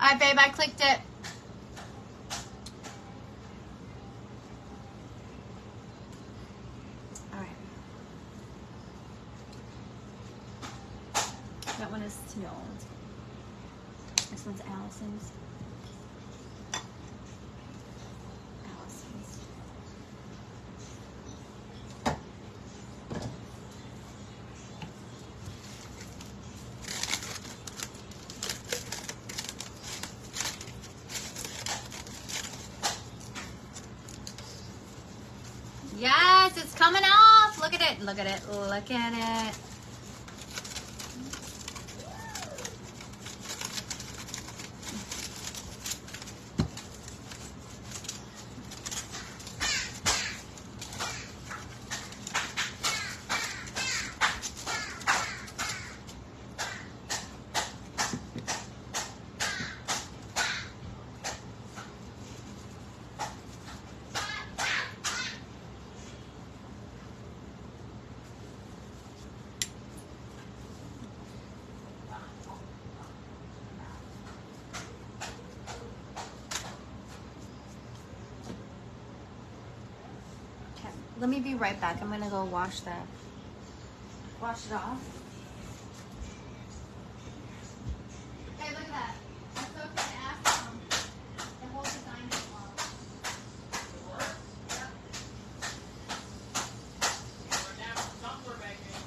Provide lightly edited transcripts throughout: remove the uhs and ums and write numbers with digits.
Alright, babe, I clicked it. Alright. That one is Tino's. This one's Allison's. Allison's. Yes, it's coming off. Look at it. Look at it. Look at it. Let me be right back. I'm gonna go wash it off. Hey, look at that. That's so good to ask them. The whole design is long. Yep. We're down somewhere back there.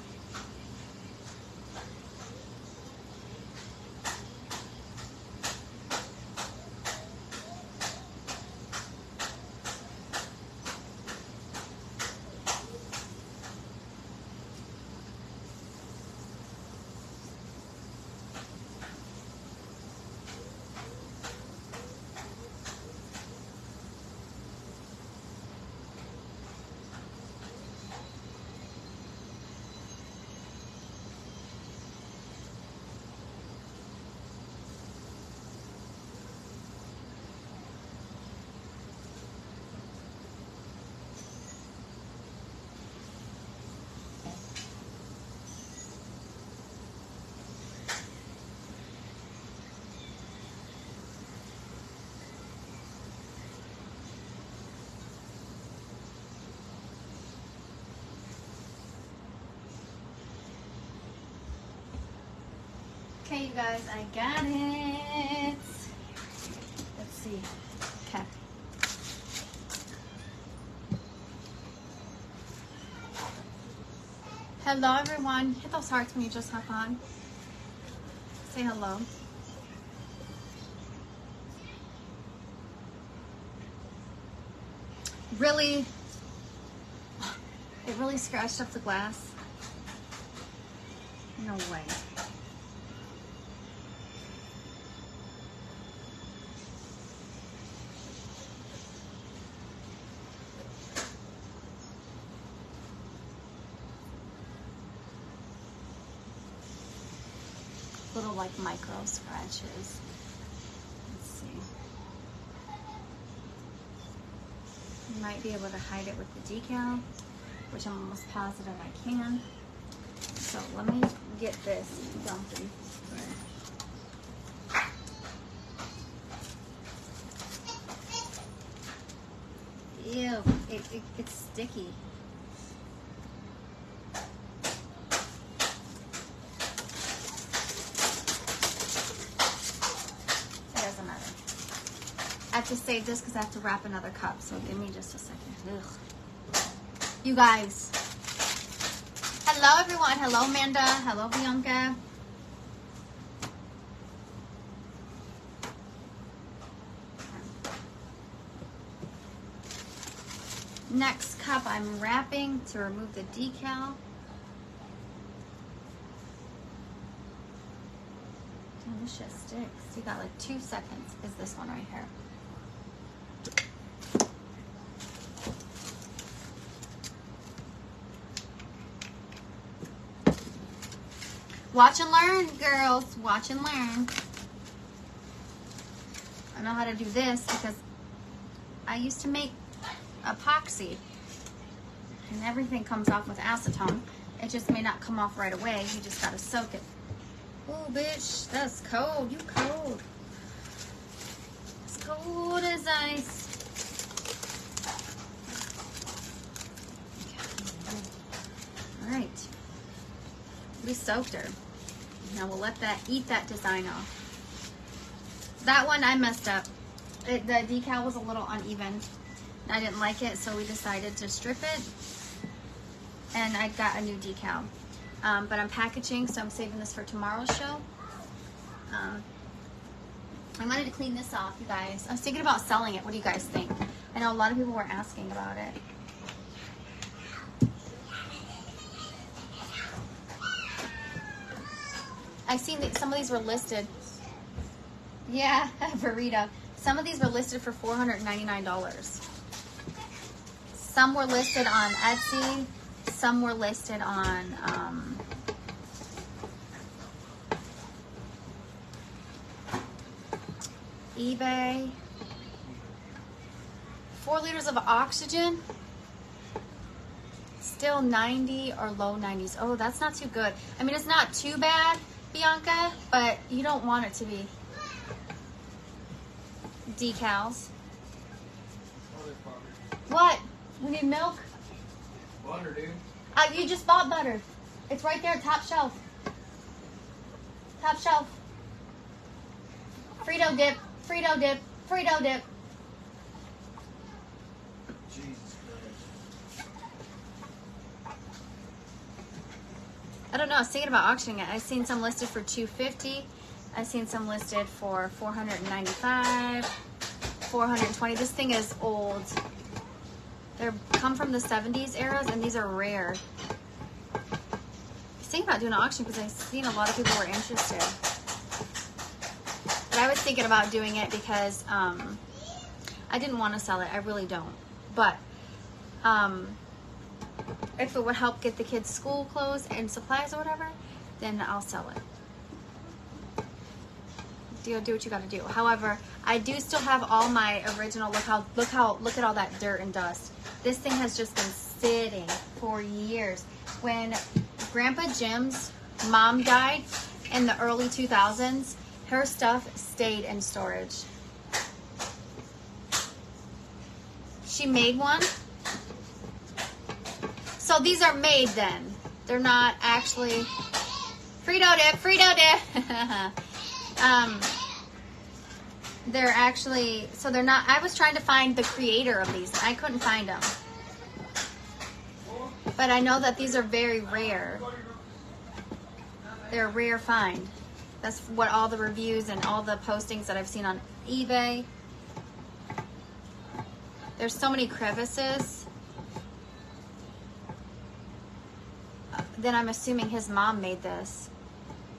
Okay, you guys, I got it. Let's see. Okay. Hello, everyone. Hit those hearts when you just hop on. Say hello. Really? It really scratched up the glass? No way. Little like micro scratches. Let's see. You might be able to hide it with the decal, which I'm almost positive I can. So let me get this dumpy. Ew, it's sticky. I have to save this because I have to wrap another cup, so give me just a second. Ugh. You guys. Hello, everyone. Hello, Amanda. Hello, Bianca. Next cup, I'm wrapping to remove the decal. Damn, this shit sticks. You got like 2 seconds. Is this one right here? Watch and learn, girls. Watch and learn. I know how to do this because I used to make epoxy. And everything comes off with acetone. It just may not come off right away. You just gotta soak it. Oh, bitch, that's cold. You cold. Cold as ice. All right. We soaked her. Now we'll let that eat that design off. That one I messed up. The decal was a little uneven. I didn't like it, so we decided to strip it. And I got a new decal. But I'm packaging, so I'm saving this for tomorrow's show. I wanted to clean this off, you guys. I was thinking about selling it. What do you guys think? I know a lot of people were asking about it. I've seen that some of these were listed. Yeah, burrito. Some of these were listed for $499. Some were listed on Etsy. Some were listed on eBay. 4 liters of oxygen. Still 90 or low 90s. Oh, that's not too good. I mean, it's not too bad, Bianca, but you don't want it to be. Decals. What? We need milk? Butter, dude. You just bought butter. It's right there, top shelf. Top shelf. Frito dip, Frito dip, Frito dip. Jesus Christ. I don't know. I was thinking about auctioning it. I've seen some listed for $250. I've seen some listed for $495, $420. This thing is old. They come from the 70s eras, and these are rare. I was thinking about doing an auction because I've seen a lot of people were interested. But I was thinking about doing it because I didn't want to sell it. I really don't. But if it would help get the kids school clothes and supplies or whatever, then I'll sell it. Do what you got to do. However, I do still have all my original. Look at all that dirt and dust. This thing has just been sitting for years. When Grandpa Jim's mom died in the early 2000s, her stuff stayed in storage. She made one. So these are made then. They're not actually Frito dip, Frito dip. They're actually, so they're not, I was trying to find the creator of these. I couldn't find them. But I know that these are very rare. They're a rare find. That's what all the reviews and all the postings that I've seen on eBay. There's so many crevices. Then I'm assuming his mom made this.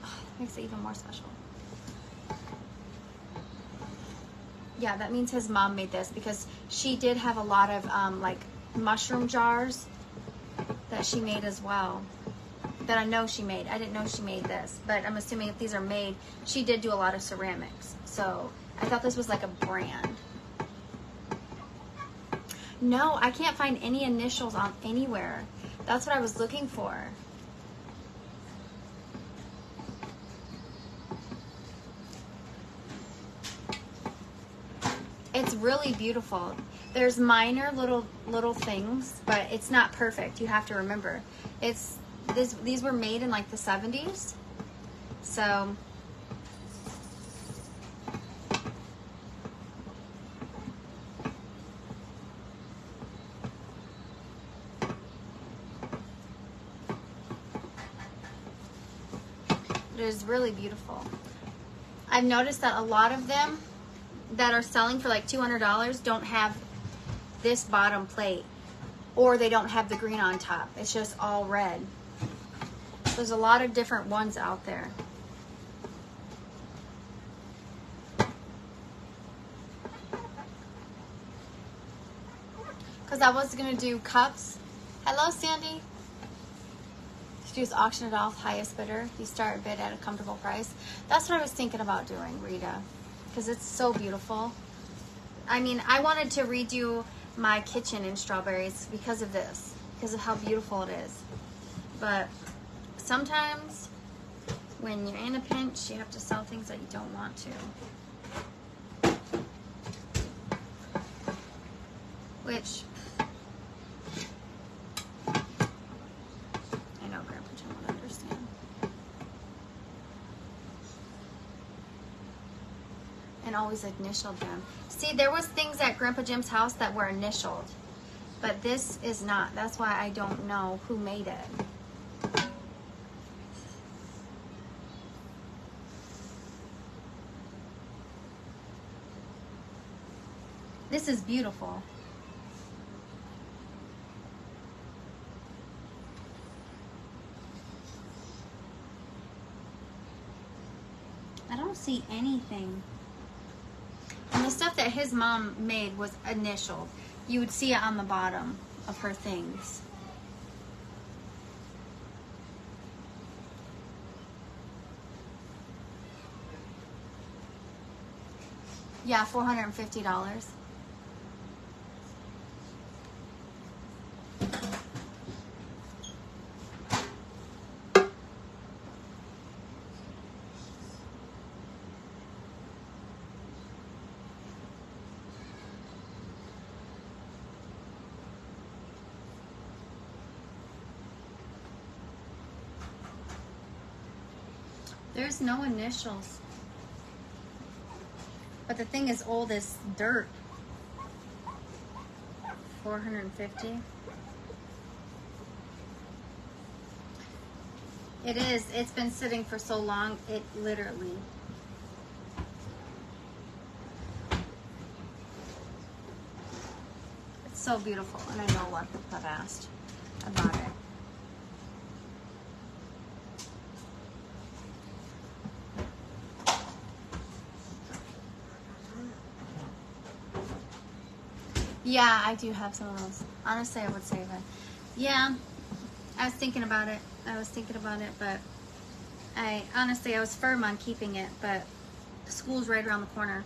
Oh, that makes it even more special. Yeah, that means his mom made this because she did have a lot of like mushroom jars that she made as well. That I know she made. I didn't know she made this, but I'm assuming if these are made, she did do a lot of ceramics. So I thought this was like a brand. No, I can't find any initials on anywhere. That's what I was looking for. It's really beautiful. There's minor little things, but it's not perfect. You have to remember. These were made in like the 70s. So it is really beautiful. I've noticed that a lot of them that are selling for like $200 don't have this bottom plate, or they don't have the green on top. It's just all red. There's a lot of different ones out there. Because I was going to do cups. Hello, Sandy. Just auction it off, highest bidder. You start a bid at a comfortable price. That's what I was thinking about doing, Rita. Because it's so beautiful. I mean, I wanted to redo my kitchen in strawberries because of this. Because of how beautiful it is. But sometimes when you're in a pinch, you have to sell things that you don't want to. which I know Grandpa Jim would understand. And always initialed them. See, there was things at Grandpa Jim's house that were initialed, but this is not. That's why I don't know who made it. This is beautiful. I don't see anything. And the stuff that his mom made was initialed. You would see it on the bottom of her things. Yeah, $450. There's no initials. But the thing is old as dirt. $450. It is. It's been sitting for so long. It literally. It's so beautiful. And I know what I've asked about it. Yeah, I do have some of those. Honestly, I would save it. Yeah, I was thinking about it. But I was firm on keeping it, but school's right around the corner.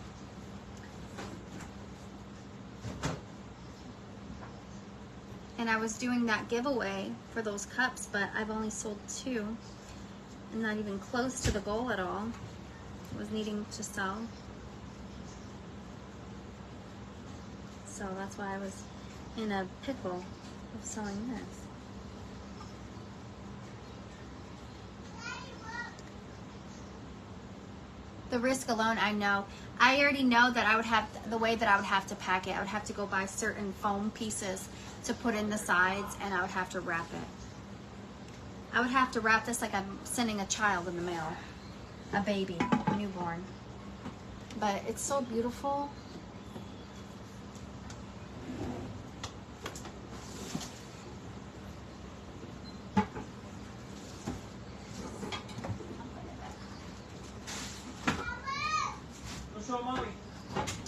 And I was doing that giveaway for those cups, but I've only sold 2. I'm not even close to the goal at all. I was needing to sell. So that's why I was in a pickle of selling this. The risk alone, I know. I already know that I would have, the way that I would have to pack it, I would have to go buy certain foam pieces to put in the sides, and I would have to wrap it. I would have to wrap this like I'm sending a child in the mail. A baby, a newborn. But it's so beautiful.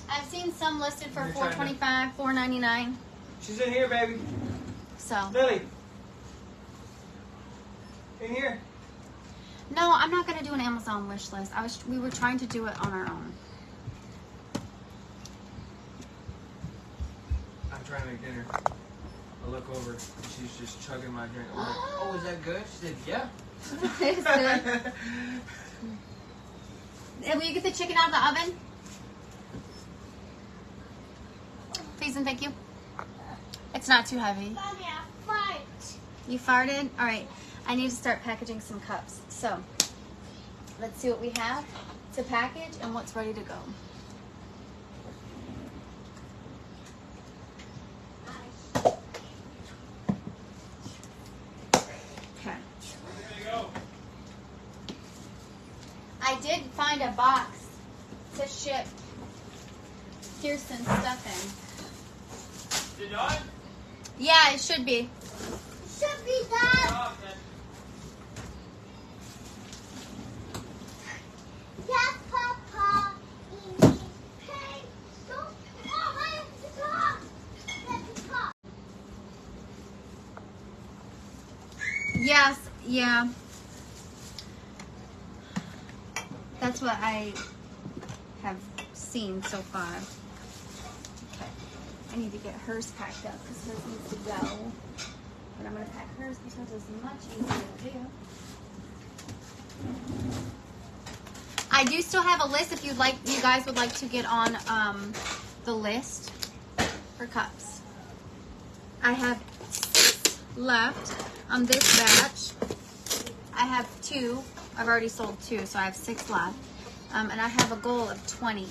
I've seen some listed for $425, $499. She's in here, baby. So. Lily. In here. No, I'm not gonna do an Amazon wish list. We were trying to do it on our own. I'm trying to make dinner. I look over and she's just chugging my drink. I'm like, oh, is that good? She said, yeah. It's good. And will you get the chicken out of the oven? Please and thank you. It's not too heavy. Mommy, I farted. You farted? All right. I need to start packaging some cups. So let's see what we have to package and what's ready to go. Okay. I did find a box to ship Kirsten's stuff in. You done? Yeah, it should be. Should be done. Yes, Papa. Hey, don't. Oh, I have to talk. Let me talk. Yes, yeah. That's what I have seen so far. Okay. I need to get hers packed up because hers needs to go. But I'm going to pack hers because it's much easier to do. I do still have a list if you guys would like to get on the list for cups. I have 6 left on this batch. I have 2. I've already sold 2, so I have 6 left. And I have a goal of 20.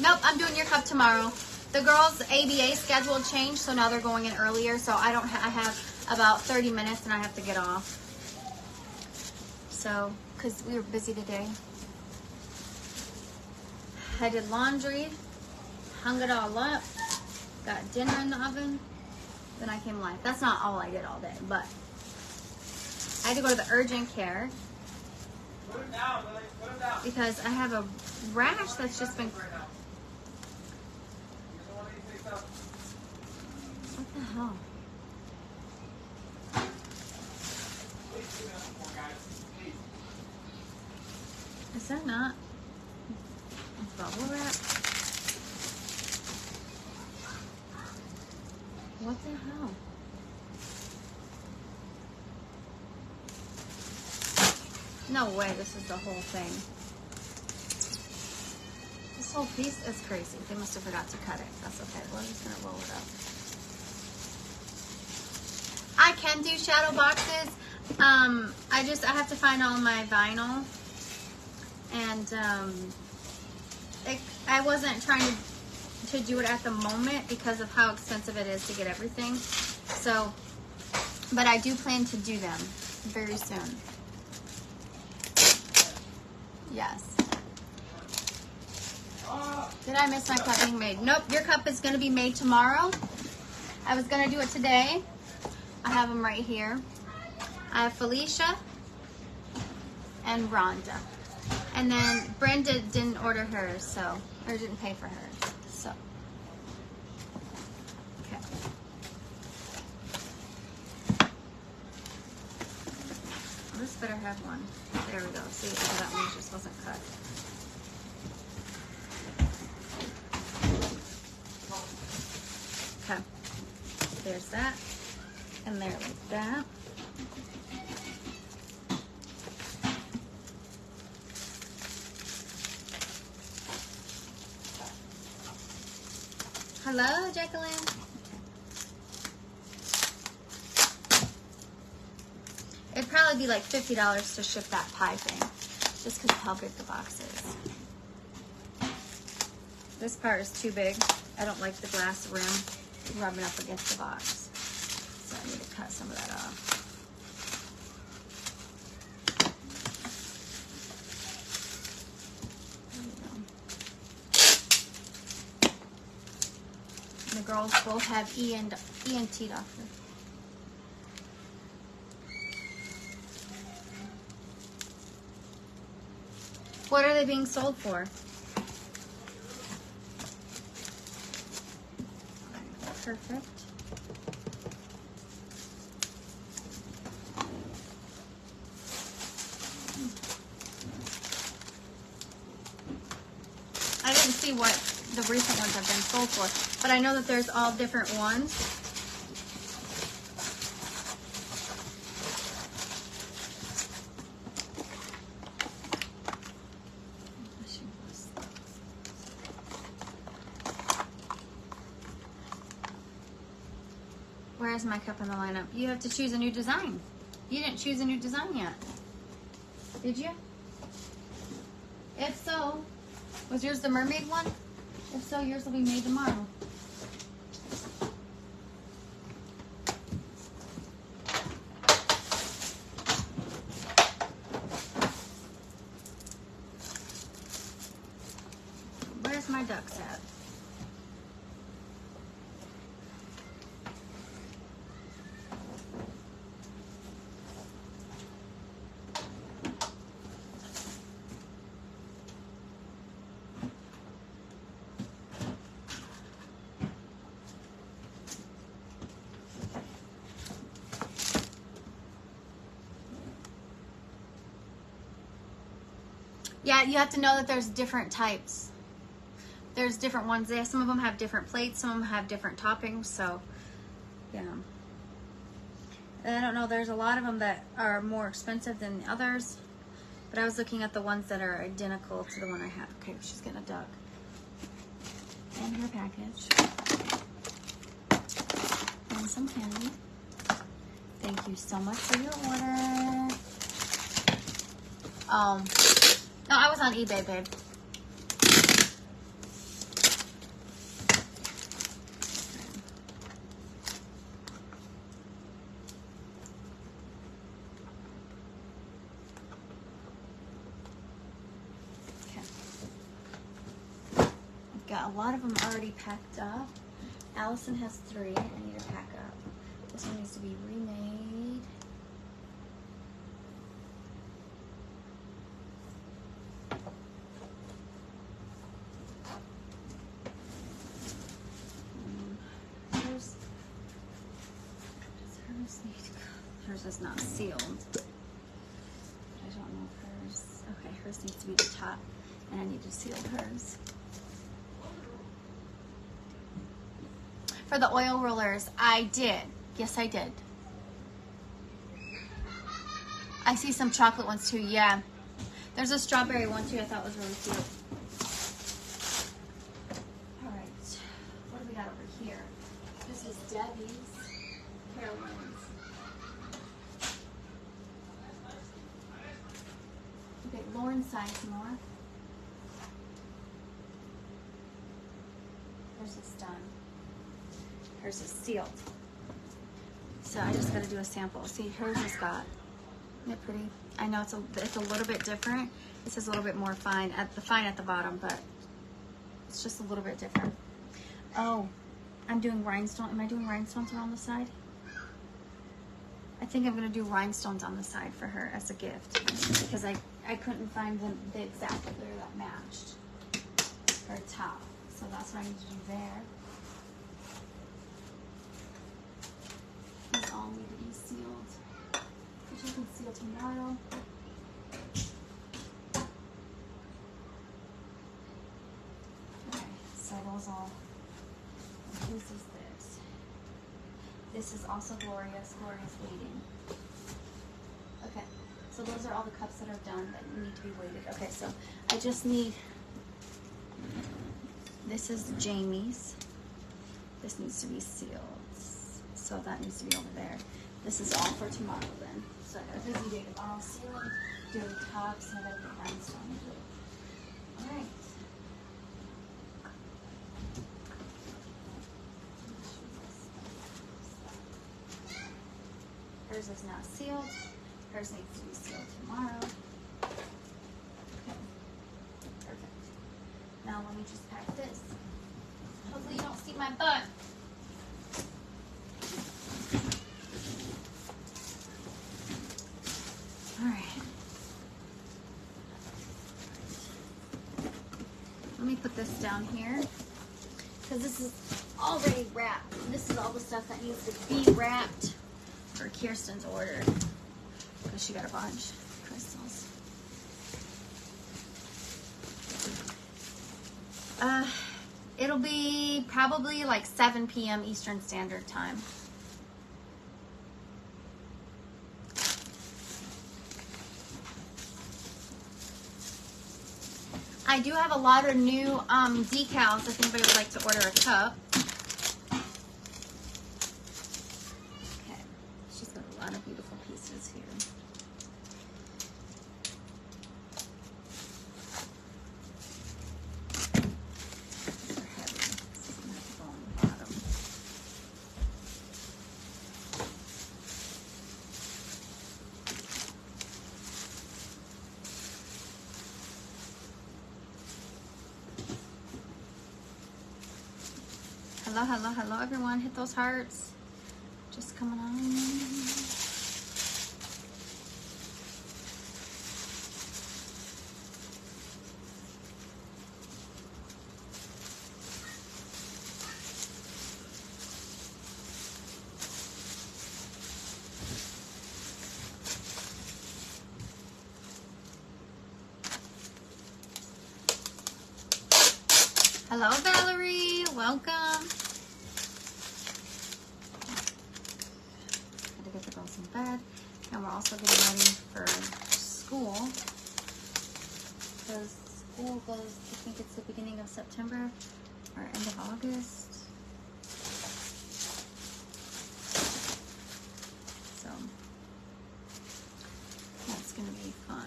Nope, I'm doing your cup tomorrow. The girls' ABA schedule changed, so now they're going in earlier. So I have about 30 minutes, and I have to get off. So, because we were busy today. I did laundry, hung it all up, got dinner in the oven, then I came live. That's not all I did all day, but I had to go to the urgent care because I have a rash that's just been... What the hell? Is that not bubble wrap? What the hell? No way, this is the whole thing. This whole piece is crazy. They must have forgot to cut it. That's okay. We're just gonna roll it up. I can do shadow boxes. I have to find all my vinyl. And I wasn't trying to do it at the moment because of how expensive it is to get everything. So, but I do plan to do them very soon. Yes. Did I miss my cup being made? Nope, your cup is going to be made tomorrow. I was going to do it today. I have them right here. I have Felicia and Rhonda. And then Brenda didn't order hers, so, or didn't pay for hers, so. Okay. This better have one. There we go. See, that one just wasn't cut. Okay. There's that. And there like that. Hello, Jacqueline. It'd probably be like $50 to ship that pie thing, just because of how big the box is. This part is too big. I don't like the glass rim rubbing up against the box, so I need to cut some of that off. The girls both have ENT doctor. What are they being sold for? Perfect. I didn't see what the recent ones have been sold for, but I know that there's all different ones. Where's my cup in the lineup? You have to choose a new design. You didn't choose a new design yet. Did you? If so, was yours the mermaid one? If so, yours will be made tomorrow. Where's my ducks at? Yeah, you have to know that there's different types. there's different ones. Some of them have different plates, some of them have different toppings. So, yeah. And I don't know, there's a lot of them that are more expensive than the others. But I was looking at the ones that are identical to the one I have. Okay, she's getting a duck. And her package. And some candy. Thank you so much for your order. No, I was on eBay, babe. Got a lot of them already packed up. Allison has 3. I need to pack up. This one needs to be remade. Hers need to go. Hers is not sealed. I don't know if hers. Okay, hers needs to be the top, and I need to seal hers. For the oil rollers, I did. Yes, I did. I see some chocolate ones too, yeah. There's a strawberry one too I thought was really cute. All right, what do we got over here? This is Debbie's, Carolyn's. Okay, Lauren signed some more. Hers is done. Hers is sealed. So I just got to do a sample. See, hers has got, isn't it pretty? I know it's a little bit different. This is a little bit more fine at the bottom, but it's just a little bit different. Oh, I'm doing rhinestone. Am I doing rhinestones around the side? I think I'm gonna do rhinestones on the side for her as a gift because I couldn't find the exact clear that matched her top. So that's what I need to do there. These all need to be sealed, which I can seal tomorrow. Okay, so those all. Whose is this? This is also Gloria's. Gloria's waiting. Okay, so those are all the cups that are done that need to be weighted. Okay, so I just need. This is Jamie's. This needs to be sealed. So that needs to be over there. This is all for tomorrow then. So I got a busy day tomorrow sealing, doing tops, and I gotta get rhinestone. Alright. Hers is not sealed. Hers needs to be sealed tomorrow. Okay. Perfect. Now let me just pack this. Hopefully you don't see my butt. Alright. Let me put this down here because this is already wrapped. This is all the stuff that needs to be wrapped for Kirsten's order because she got a bunch of crystals. It'll be probably like 7 p.m. Eastern Standard Time. I do have a lot of new decals if anybody would like to order a cup. Okay, she's got a lot of beautiful pieces here. These are heavy. This is gonna have to go on the bottom. Hello, hello, hello, everyone. Hit those hearts. Just coming on. Hello, Valerie. Welcome. Got to get the girls in bed. And we're also getting ready for school. Because school goes, I think it's the beginning of September or end of August. So that's going to be fun.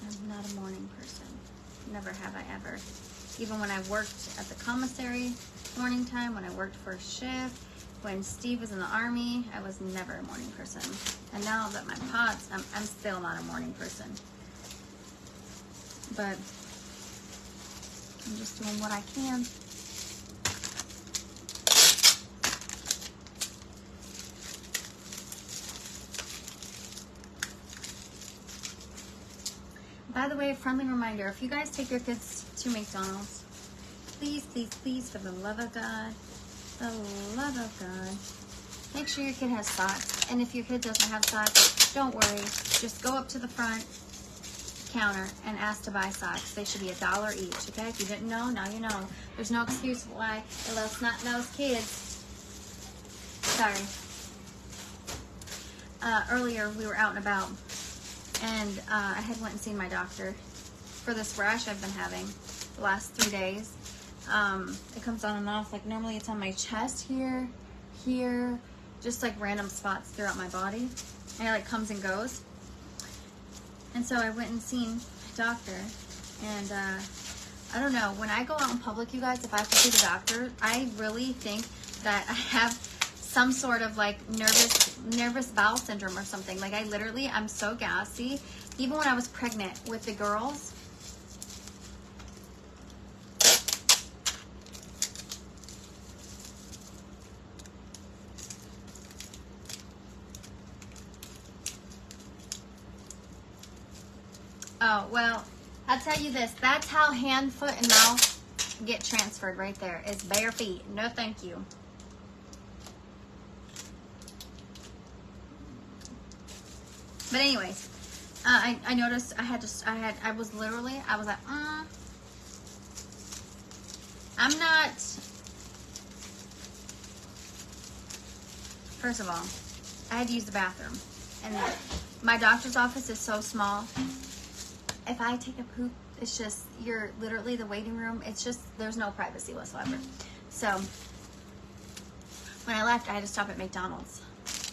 I'm not a morning person. Never have I ever. Even when I worked at the commissary morning time, when I worked for a shift, when Steve was in the Army, I was never a morning person. And now that my pots, I'm still not a morning person. But I'm just doing what I can. By the way, friendly reminder, if you guys take your kids to McDonald's, please, please, please, for the love of God, make sure your kid has socks. And if your kid doesn't have socks, don't worry. Just go up to the front counter and ask to buy socks. They should be $1 each, okay? If you didn't know, now you know. There's no excuse why the little snot-nosed kids. Sorry. Earlier, we were out and about, and I had went and seen my doctor for this rash I've been having the last 3 days. It comes on and off. Like normally it's on my chest here, just like random spots throughout my body, and it like comes and goes. And so I went and seen my doctor, and I don't know, when I go out in public, you guys, if I have to see the doctor, I really think that I have some sort of like nervous bowel syndrome or something. Like I'm so gassy. Even when I was pregnant with the girls, oh, well, I'll tell you this. That's how hand, foot, and mouth get transferred right there. Is bare feet. No, thank you. But anyways, I noticed I was like, I'm not, first of all, I had to use the bathroom. And my doctor's office is so small. If I take a poop, it's just, you're literally the waiting room. It's just, there's no privacy whatsoever. So when I left, I had to stop at McDonald's.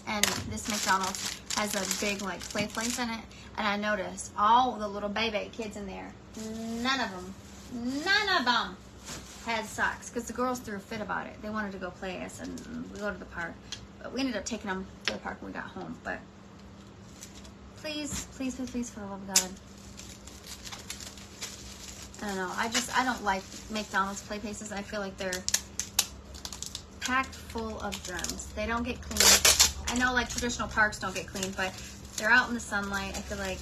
And this McDonald's has a big like play place in it, and I noticed all the little baby kids in there, none of them had socks, because the girls threw a fit about it. They wanted to go play us, and we go to the park, but we ended up taking them to the park when we got home. But please, please, please, please, for the love of God, I don't know, I don't like McDonald's play places. I feel like they're packed full of germs. They don't get cleaned. I know like traditional parks don't get cleaned, but they're out in the sunlight. I feel like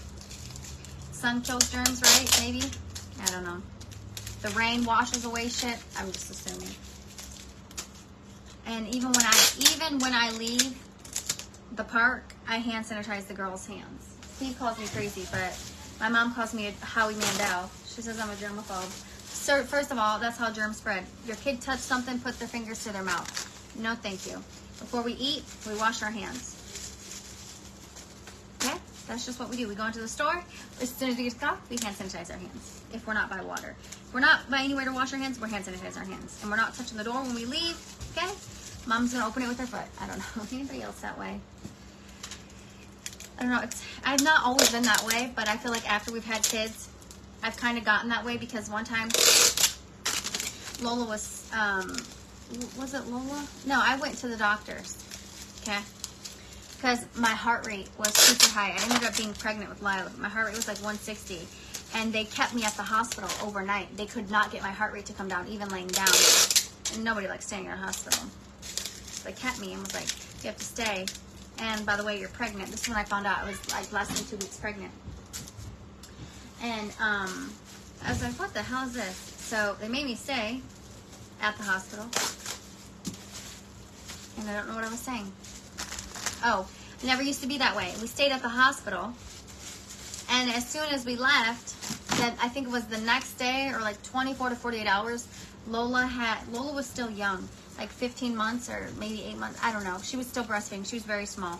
sun kills germs, right? Maybe? I don't know. The rain washes away shit. I'm just assuming. And even when I leave the park, I hand sanitize the girls' hands. Steve calls me crazy, but my mom calls me a Howie Mandel. She says I'm a germaphobe. So first of all, that's how germs spread. Your kid touched something, put their fingers to their mouth. No, thank you. Before we eat, we wash our hands. Okay? That's just what we do. We go into the store. As soon as we get to the car, we hand sanitize our hands. If we're not by water. If we're not by anywhere to wash our hands, we're hand sanitize our hands. And we're not touching the door when we leave. Okay? Mom's going to open it with her foot. I don't know. Anybody else that way? I don't know. I've not always been that way, but I feel like after we've had kids, I've kind of gotten that way, because one time Lola was it Lola? No, I went to the doctor's, okay? Because my heart rate was super high. I ended up being pregnant with Lila. My heart rate was like 160, and they kept me at the hospital overnight. They could not get my heart rate to come down, even laying down. And nobody likes staying in a hospital. So they kept me and was like, you have to stay. And by the way, you're pregnant. This is when I found out I was like less than 2 weeks pregnant. And I was like, what the hell is this? So they made me stay at the hospital. And I don't know what I was saying. Oh, it never used to be that way. We stayed at the hospital. And as soon as we left, Then I think it was the next day or like 24 to 48 hours, Lola was still young, like 15 months or maybe 8 months. I don't know. She was still breastfeeding. She was very small.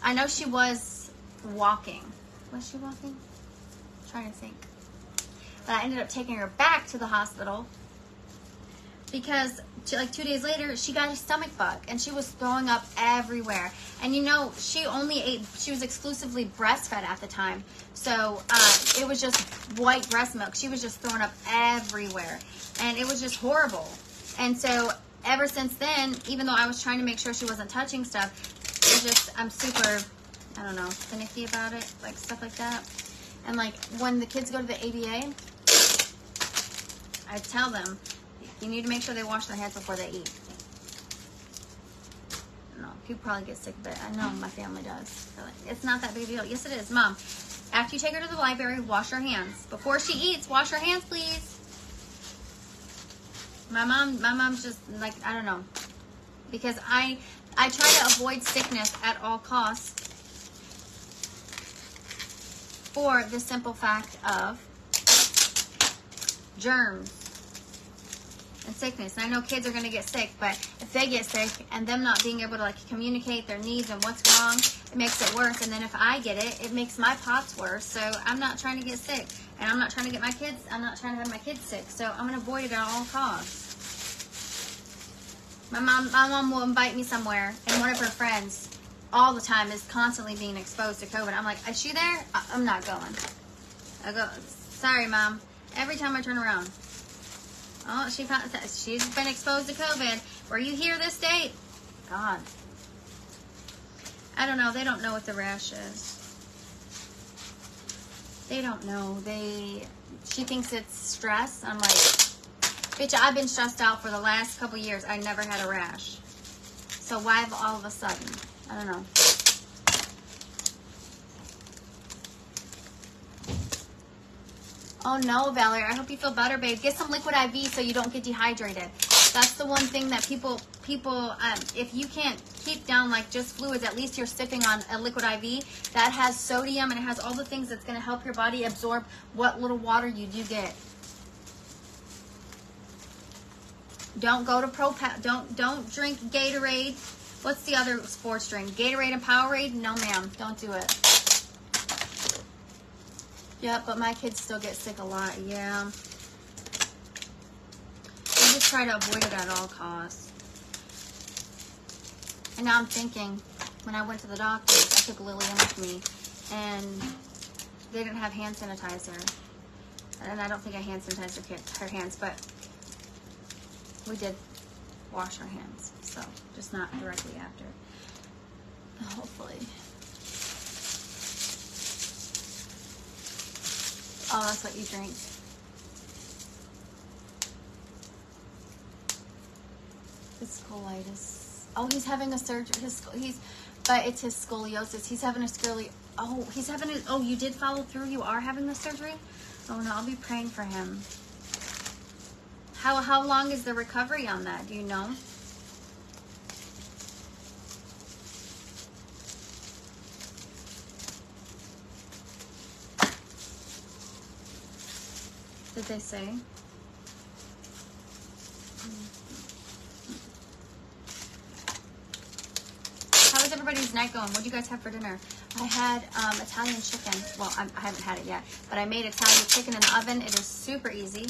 I know she was walking. Was she walking? I'm trying to think. But I ended up taking her back to the hospital because like 2 days later, she got a stomach bug and she was throwing up everywhere. And you know, she was exclusively breastfed at the time. So it was just white breast milk. She was just throwing up everywhere. And it was just horrible. And so ever since then, even though I was trying to make sure she wasn't touching stuff, I'm super, I don't know, finicky about it, like stuff like that. And like when the kids go to the ABA, I tell them, you need to make sure they wash their hands before they eat. No, people probably get sick, but I know my family does. Like, it's not that big a deal. Yes, it is. Mom, after you take her to the library, wash her hands. Before she eats, wash her hands, please. My mom's just like, I don't know. Because I try to avoid sickness at all costs for the simple fact of germs and sickness. And I know kids are going to get sick, but if they get sick and them not being able to like communicate their needs and what's wrong, it makes it worse. And then if I get it, it makes my pots worse. So I'm not trying to get sick, and I'm not trying to get I'm not trying to have my kids sick. So I'm going to avoid it at all costs. My mom will invite me somewhere, and one of her friends all the time is constantly being exposed to COVID. I'm like, is she there? I'm not going. I go, sorry, Mom. Every time I turn around. Oh, she's been exposed to COVID. Were you here this date? God. I don't know. They don't know what the rash is. They don't know. She thinks it's stress. I'm like, bitch, I've been stressed out for the last couple years. I never had a rash. So why all of a sudden? I don't know. Oh no, Valerie, I hope you feel better, babe. Get some liquid IV so you don't get dehydrated. That's the one thing that people, if you can't keep down like just fluids, at least you're sipping on a liquid IV that has sodium and it has all the things that's going to help your body absorb what little water you do get. Don't go to don't drink Gatorade. What's the other sports drink? Gatorade and Powerade? No, ma'am. Don't do it. Yeah, but my kids still get sick a lot. Yeah. I just try to avoid it at all costs. And now I'm thinking, when I went to the doctors, I took Lillian with me, and they didn't have hand sanitizer. And I don't think I hand sanitized her hands, but we did wash our hands. So, just not directly after. Hopefully. Oh, that's what you drink. It's colitis. Oh, he's having a surgery. But it's his scoliosis. He's having a oh, you did follow through? You are having the surgery? Oh no, I'll be praying for him. How long is the recovery on that? Do you know? Did they say? How is everybody's night going? What do you guys have for dinner? I had Italian chicken. Well, I haven't had it yet, but I made Italian chicken in the oven. It is super easy.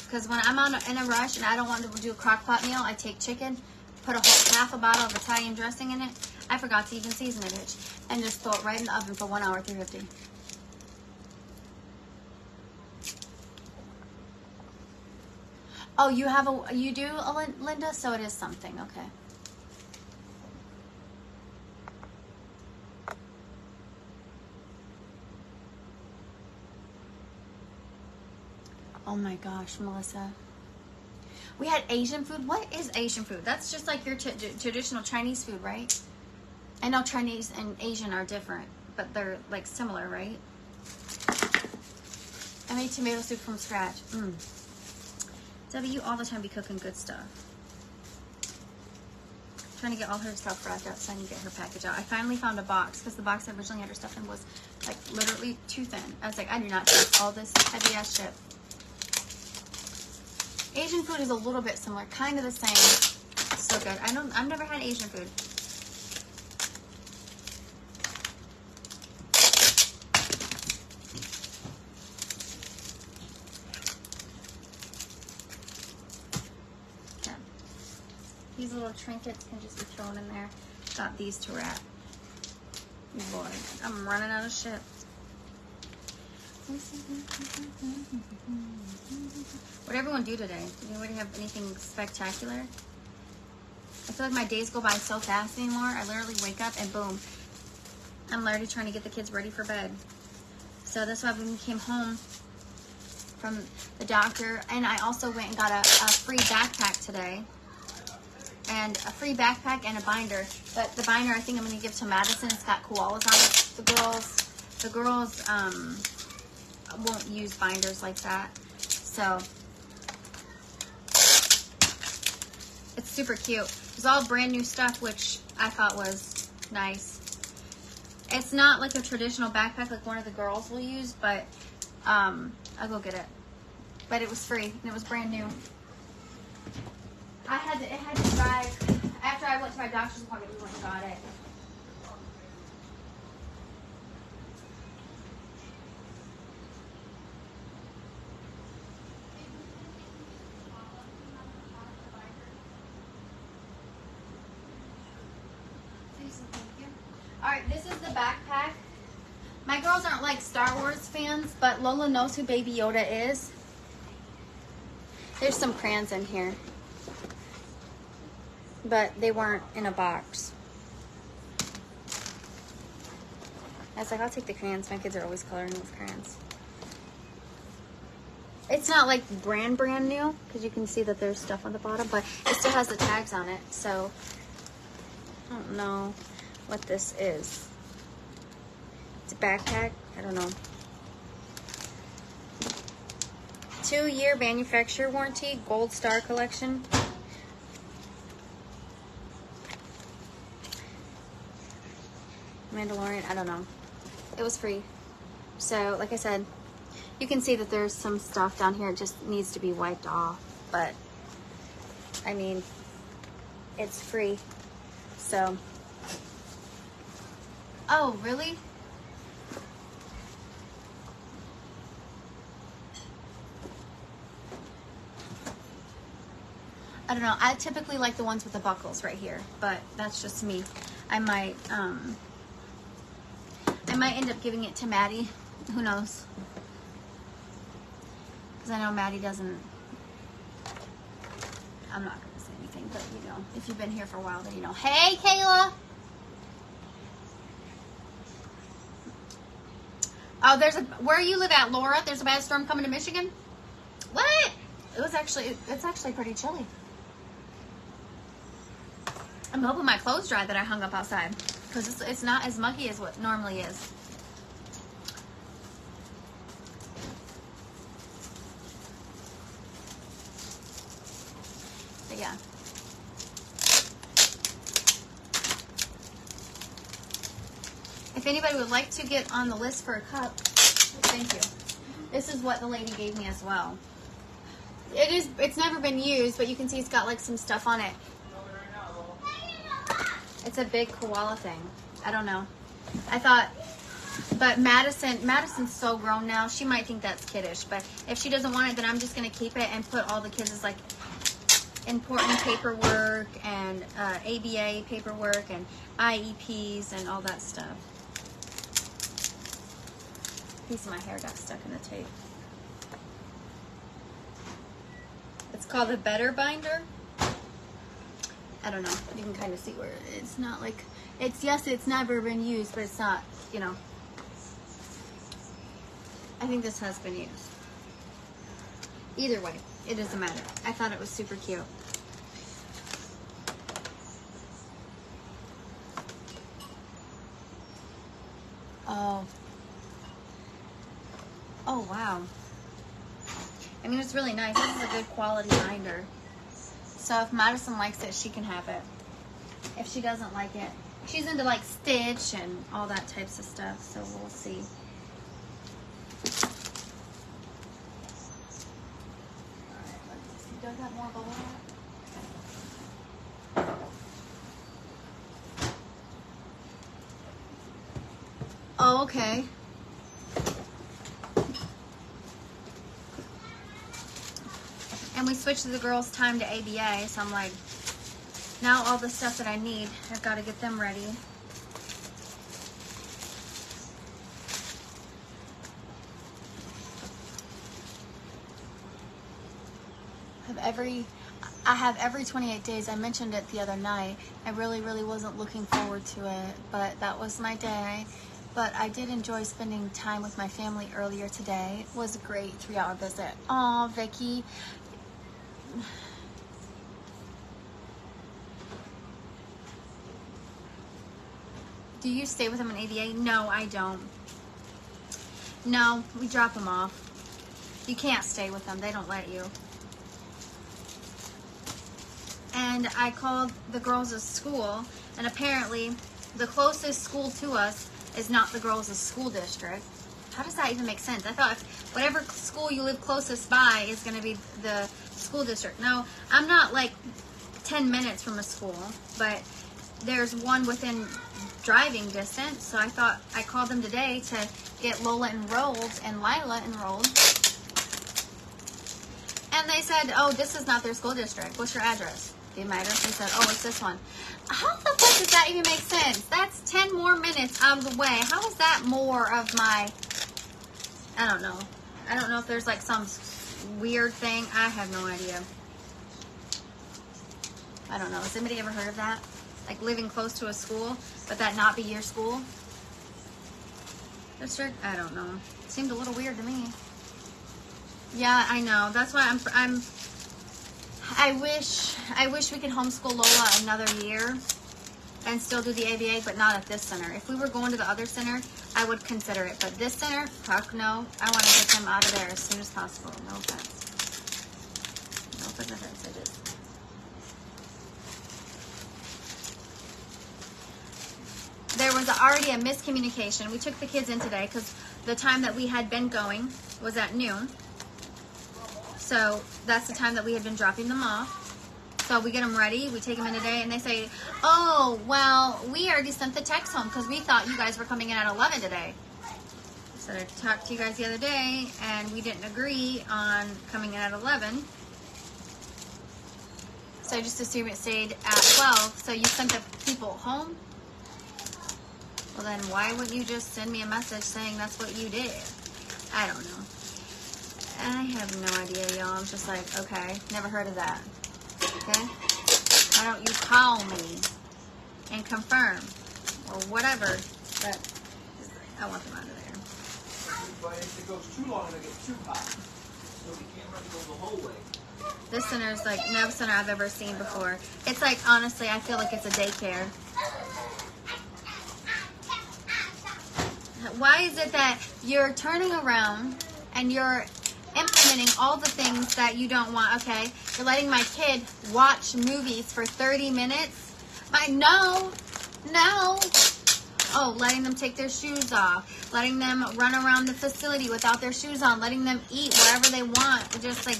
Because when I'm in a rush and I don't want to do a crock pot meal, I take chicken, put half a bottle of Italian dressing in it. I forgot to even season it, bitch. And just throw it right in the oven for 1 hour, 350. Oh, you do, Linda? So it is something, okay. Oh my gosh, Melissa. We had Asian food. What is Asian food? That's just like your traditional Chinese food, right? I know Chinese and Asian are different, but they're like similar, right? I made tomato soup from scratch. Debbie, you all the time be cooking good stuff. trying to get all her stuff wrapped up so I can get her package out. I finally found a box because the box I originally had her stuff in was like literally too thin. I was like, I do not trust all this heavy ass shit. Asian food is a little bit similar, kind of the same. So good. I've never had Asian food. Yeah. These little trinkets can just be thrown in there. Got these to wrap. Boy, I'm running out of shit. What did everyone do today? Did anybody have anything spectacular? I feel like my days go by so fast anymore. I literally wake up and boom, I'm already trying to get the kids ready for bed. So that's why when we came home from the doctor, and I also went and got a free backpack today. And a free backpack and a binder. But the binder I think I'm going to give to Madison. It's got koalas on it. The girls won't use binders like that. So it's super cute. It's all brand new stuff, which I thought was nice. It's not like a traditional backpack like one of the girls will use, but I'll go get it. But it was free and it was brand new. It had to drive after I went to my doctor's appointment. We went and got it. Alright, this is the backpack. My girls aren't like Star Wars fans, but Lola knows who Baby Yoda is. There's some crayons in here, but they weren't in a box. I was like, I'll take the crayons. My kids are always coloring with crayons. It's not like brand new, because you can see that there's stuff on the bottom, but it still has the tags on it, so I don't know what this is. It's a backpack. I don't know. 2-year manufacturer warranty, Gold Star collection. Mandalorian, I don't know. It was free. So, like I said, you can see that there's some stuff down here. It just needs to be wiped off. But, I mean, it's free. So, oh, really? I don't know. I typically like the ones with the buckles right here, but that's just me. I might end up giving it to Maddie. Who knows? Because I know Maddie doesn't. I'm not going to say anything, but you know, if you've been here for a while, then you know. Hey, Kayla. Oh, where you live at, Laura? There's a bad storm coming to Michigan. What? It's actually pretty chilly. I'm hoping my clothes dry that I hung up outside, because it's not as muggy as what normally is. But yeah. If anybody would like to get on the list for a cup, thank you. This is what the lady gave me as well. It's never been used, but you can see it's got like some stuff on it. It's a big koala thing. I don't know. I thought, but Madison's so grown now, she might think that's kiddish, but if she doesn't want it, then I'm just going to keep it and put all the kids' like important paperwork and ABA paperwork and IEPs and all that stuff. A piece of my hair got stuck in the tape. It's called a Better Binder. I don't know. You can kind of see where it's not like it's never been used, but it's not, you know. I think this has been used. Either way, it doesn't matter. I thought it was super cute. Oh. Oh, wow. I mean, it's really nice. This is a good quality binder. So if Madison likes it, she can have it. if she doesn't like it. She's into like Stitch and all that types of stuff, so we'll see. Alright, let's see. Do I got more bubble wrap? Oh, okay. And we switched the girls' time to ABA, so I'm like, now all the stuff that I need, I've got to get them ready. I have every 28 days. I mentioned it the other night. I really wasn't looking forward to it, but that was my day. But I did enjoy spending time with my family earlier today. It was a great 3-hour visit. Aw, Vicky. Do you stay with them in ABA? No, I don't. No, we drop them off. You can't stay with them. They don't let you. And I called the girls' school, and apparently the closest school to us is not the girls' school district. How does that even make sense? I thought if whatever school you live closest by is going to be the school district. No, I'm not like 10 minutes from a school, but there's one within driving distance. So I thought I called them today to get Lola enrolled and Lila enrolled. And they said, oh, this is not their school district. What's your address? Gave my address. They said, oh, it's this one. How the fuck does that even make sense? That's 10 more minutes out of the way. How is that more of my... I don't know. I don't know if there's like some weird thing. I have no idea. I don't know. Has anybody ever heard of that? Like living close to a school, but that not be your school? District? I don't know. It seemed a little weird to me. Yeah, I know. That's why I wish we could homeschool Lola another year and still do the ABA, but not at this center. If we were going to the other center, I would consider it. But this center, fuck no. I want to get them out of there as soon as possible. No offense. No offense. I just... There was already a miscommunication. We took the kids in today because the time that we had been going was at noon. So that's the time that we had been dropping them off. So we get them ready, we take them in today, and they say, oh, well, we already sent the text home because we thought you guys were coming in at 11 today. So I talked to you guys the other day, and we didn't agree on coming in at 11. So I just assumed it stayed at 12. So you sent the people home? Well, then why wouldn't you just send me a message saying that's what you did? I don't know. I have no idea, y'all. I'm just like, okay, never heard of that. Okay? Why don't you call me and confirm or whatever? But I want them out of there. But if it goes too long, it'll get too hot. So we can't run the whole way. This center is like no center I've ever seen before. It's like, honestly, I feel like it's a daycare. Why is it that you're turning around and you're implementing all the things that you don't want? Okay, you're letting my kid watch movies for 30 minutes. No. Oh, letting them take their shoes off, letting them run around the facility without their shoes on, letting them eat wherever they want, just like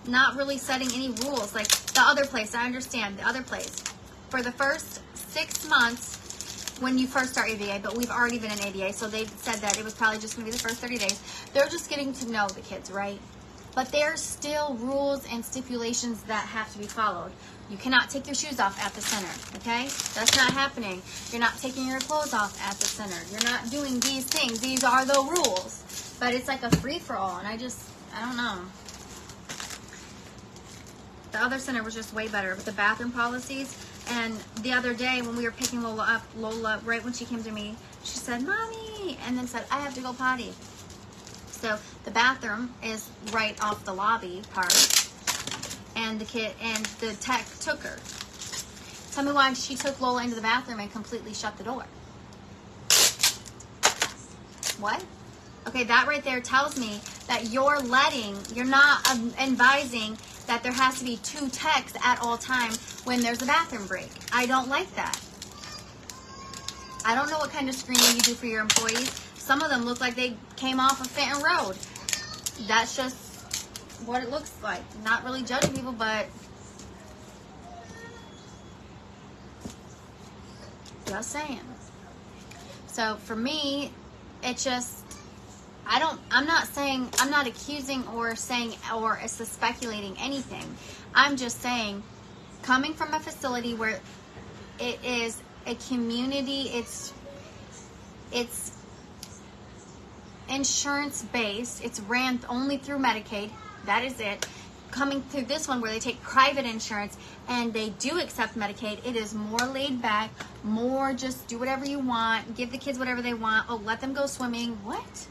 not really setting any rules. Like the other place, I understand the other place. For the first 6 months when you first start ABA, but we've already been in ABA, so they said that it was probably just going to be the first 30 days. They're just getting to know the kids, right? But there's still rules and stipulations that have to be followed. You cannot take your shoes off at the center, okay? That's not happening. You're not taking your clothes off at the center. You're not doing these things. These are the rules. But it's like a free-for-all, and I don't know. The other center was just way better with the bathroom policies. And the other day when we were picking Lola up, Lola, right when she came to me, she said, Mommy, and then said, I have to go potty. So the bathroom is right off the lobby part, and the tech took her. Tell me why she took Lola into the bathroom and completely shut the door. What? Okay, that right there tells me that you're not advising that there has to be 2 techs at all time when there's a bathroom break. I don't like that. I don't know what kind of screening you do for your employees. Some of them look like they came off of Fenton Road. That's just what it looks like. Not really judging people, but just saying. So for me, it just, I'm not accusing or saying or speculating anything. I'm just saying, coming from a facility where it is a community, it's insurance based, it's ran only through Medicaid, that is it. Coming through this one where they take private insurance and they do accept Medicaid, it is more laid back, more just do whatever you want, give the kids whatever they want. Oh, let them go swimming. What?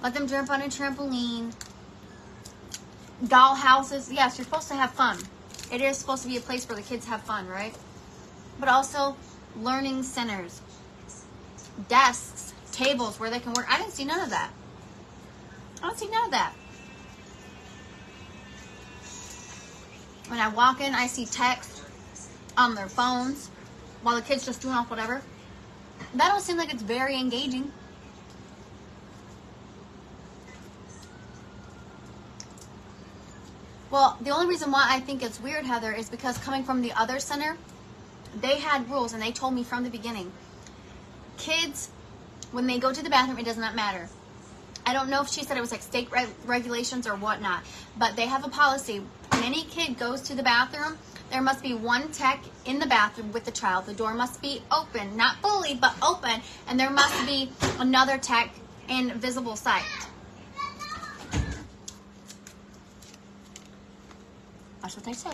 Let them jump on a trampoline. Doll houses. Yes, you're supposed to have fun. It is supposed to be a place where the kids have fun, right? But also learning centers, desks, tables where they can work. I didn't see none of that. I don't see none of that. When I walk in, I see texts on their phones while the kids just doing off whatever. That don't seem like it's very engaging. Well, the only reason why I think it's weird, Heather, is because coming from the other center, they had rules, and they told me from the beginning, kids, when they go to the bathroom, it does not matter. I don't know if she said it was like state regulations or whatnot, but they have a policy. When any kid goes to the bathroom, there must be 1 tech in the bathroom with the child. The door must be open, not fully, but open, and there must be another tech in visible sight. That's what they say.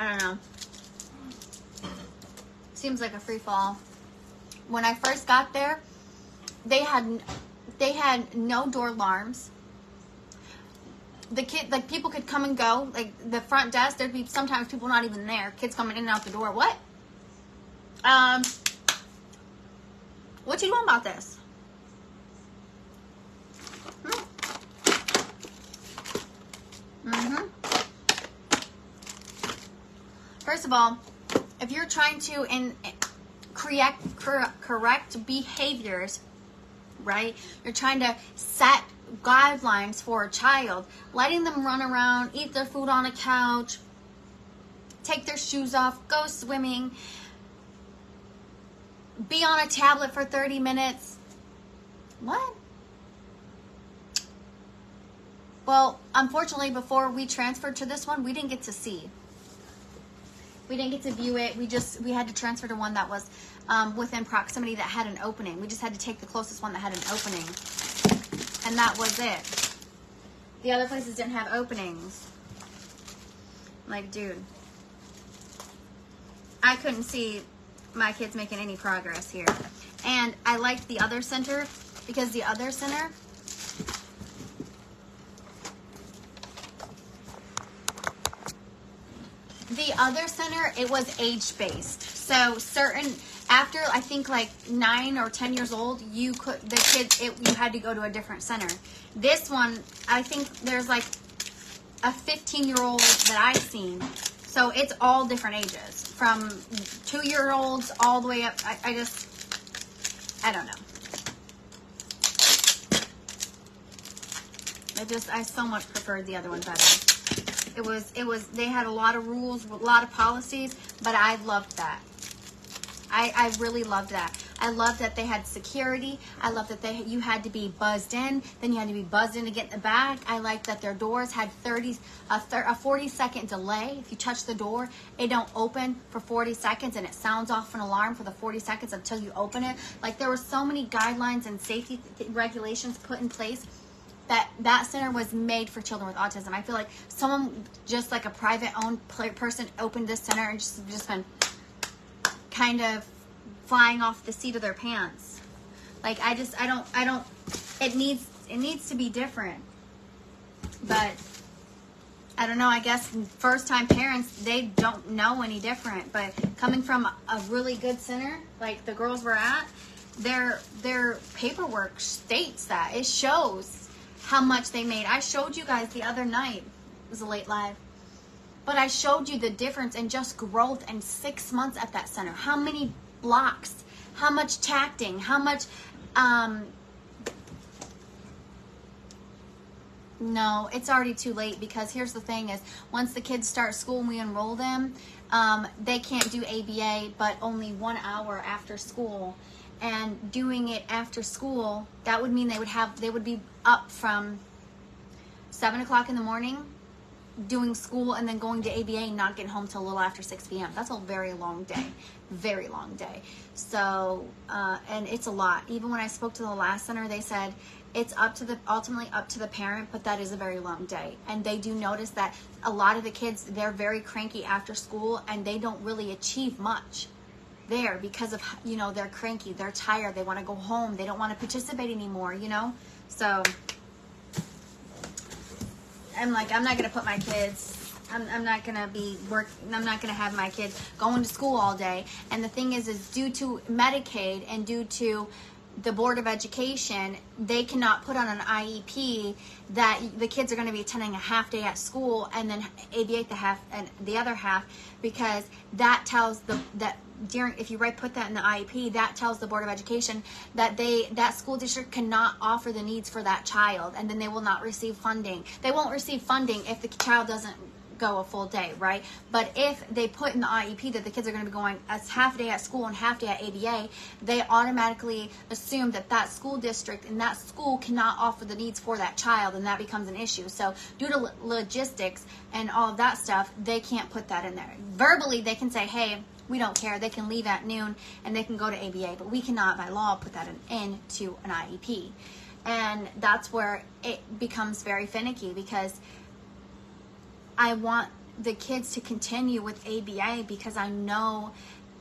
I don't know. Seems like a free fall. When I first got there, they had no door alarms. The kid, like, people could come and go. Like, the front desk, there'd be sometimes people not even there. Kids coming in and out the door. What? What you doing about this? First of all, if you're trying to correct behaviors, right? You're trying to set guidelines for a child, letting them run around, eat their food on a couch, take their shoes off, go swimming, be on a tablet for 30 minutes. What? Well, unfortunately, before we transferred to this one, we didn't get to see. We didn't get to view it. We had to transfer to one that was within proximity that had an opening. We just had to take the closest one that had an opening. And that was it. The other places didn't have openings. Like, dude. I couldn't see my kids making any progress here. And I liked the other center because the other center, it was age-based. So certain, after I think like 9 or 10 years old, you had to go to a different center. This one, I think there's like a 15-year-old that I've seen. So it's all different ages, from 2-year-olds all the way up. I don't know. I so much preferred the other one better. They had a lot of rules, a lot of policies, but I loved that. I really loved that. I loved that they had security. I loved that you had to be buzzed in, then you had to be buzzed in to get in the back. I liked that their doors had a 40-second delay. If you touch the door, it don't open for 40 seconds, and it sounds off an alarm for the 40 seconds until you open it. Like, there were so many guidelines and safety regulations put in place that center was made for children with autism. I feel like someone, just like a private owned person, opened this center and just been kind of flying off the seat of their pants. Like, I don't, it needs to be different. But I don't know, I guess first-time parents, they don't know any different. But coming from a really good center, like the girls were at, their paperwork states that. It shows how much they made. I showed you guys the other night. It was a late live. But I showed you the difference in just growth in 6 months at that center. How many blocks, how much tacting, how much... No, it's already too late, because here's the thing is, once the kids start school and we enroll them, they can't do ABA but only 1 hour after school. And doing it after school, that would mean they would be up from 7 o'clock in the morning doing school and then going to ABA and not getting home till a little after 6 p.m. That's a very long day. Very long day. So, and it's a lot. Even when I spoke to the last center, they said it's ultimately up to the parent, but that is a very long day. And they do notice that a lot of the kids, they're very cranky after school and they don't really achieve much there because of, you know, they're cranky, they're tired, they want to go home, they don't want to participate anymore, you know? So I'm like, I'm not going to put my kids, I'm not going to be I'm not going to have my kids going to school all day. And the thing is due to Medicaid and due to the Board of Education, they cannot put on an IEP that the kids are going to be attending a half day at school and then ABA the other half, because that tells if you put that in the IEP, that tells the Board of Education that that school district cannot offer the needs for that child, and then they will not receive funding. They won't receive funding if the child doesn't go a full day, right? But if they put in the IEP that the kids are going to be going as half day at school and half day at ABA, they automatically assume that that school district and that school cannot offer the needs for that child, and that becomes an issue. So due to logistics and all of that stuff, they can't put that in there. Verbally, they can say, hey, we don't care. They can leave at noon and they can go to ABA, but we cannot by law put that into an IEP. And that's where it becomes very finicky, because I want the kids to continue with ABA because I know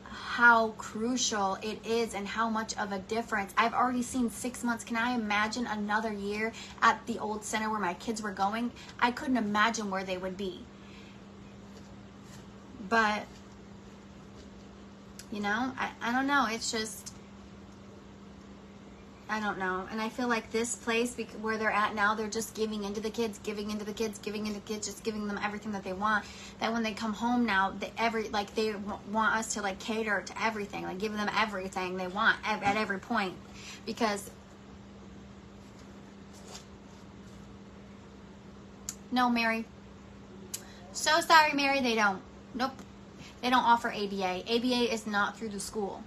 how crucial it is and how much of a difference. I've already seen 6 months. Can I imagine another year at the old center where my kids were going? I couldn't imagine where they would be. But, you know, I don't know. It's just, I don't know. And I feel like this place, where they're at now, they're just giving into the kids, just giving them everything that they want. That when they come home now, they want us to like cater to everything, like give them everything they want at every point. Because no, Mary. So sorry, Mary, they don't. Nope. They don't offer ABA. ABA is not through the school.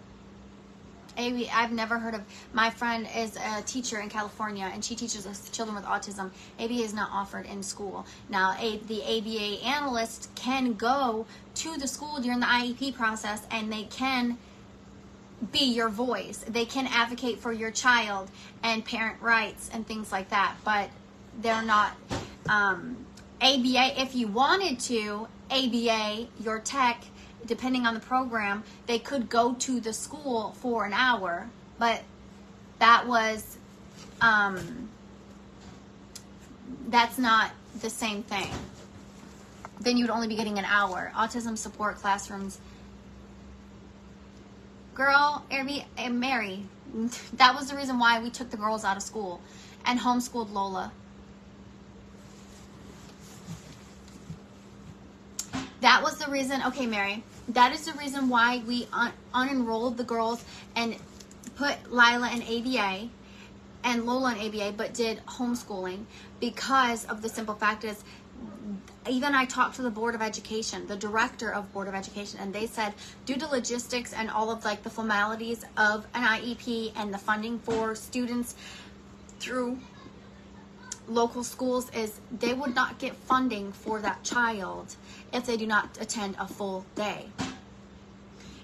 I've never heard of. My friend is a teacher in California, and she teaches us children with autism. ABA is not offered in school. Now, the ABA analyst can go to the school during the IEP process, and they can be your voice. They can advocate for your child and parent rights and things like that, but they're not. ABA, if you wanted to, ABA, your tech, depending on the program, they could go to the school for an hour, but that was, that's not the same thing. Then you would only be getting an hour. Autism support classrooms. Girl, Mary, that was the reason why we took the girls out of school and homeschooled Lola. That was the reason, okay, Mary, that is the reason why we unenrolled the girls and put Lila in ABA and Lola in ABA, but did homeschooling, because of the simple fact is, even I talked to the Board of Education, the director of Board of Education, and they said due to logistics and all of like the formalities of an IEP and the funding for students through local schools, is they would not get funding for that child if they do not attend a full day.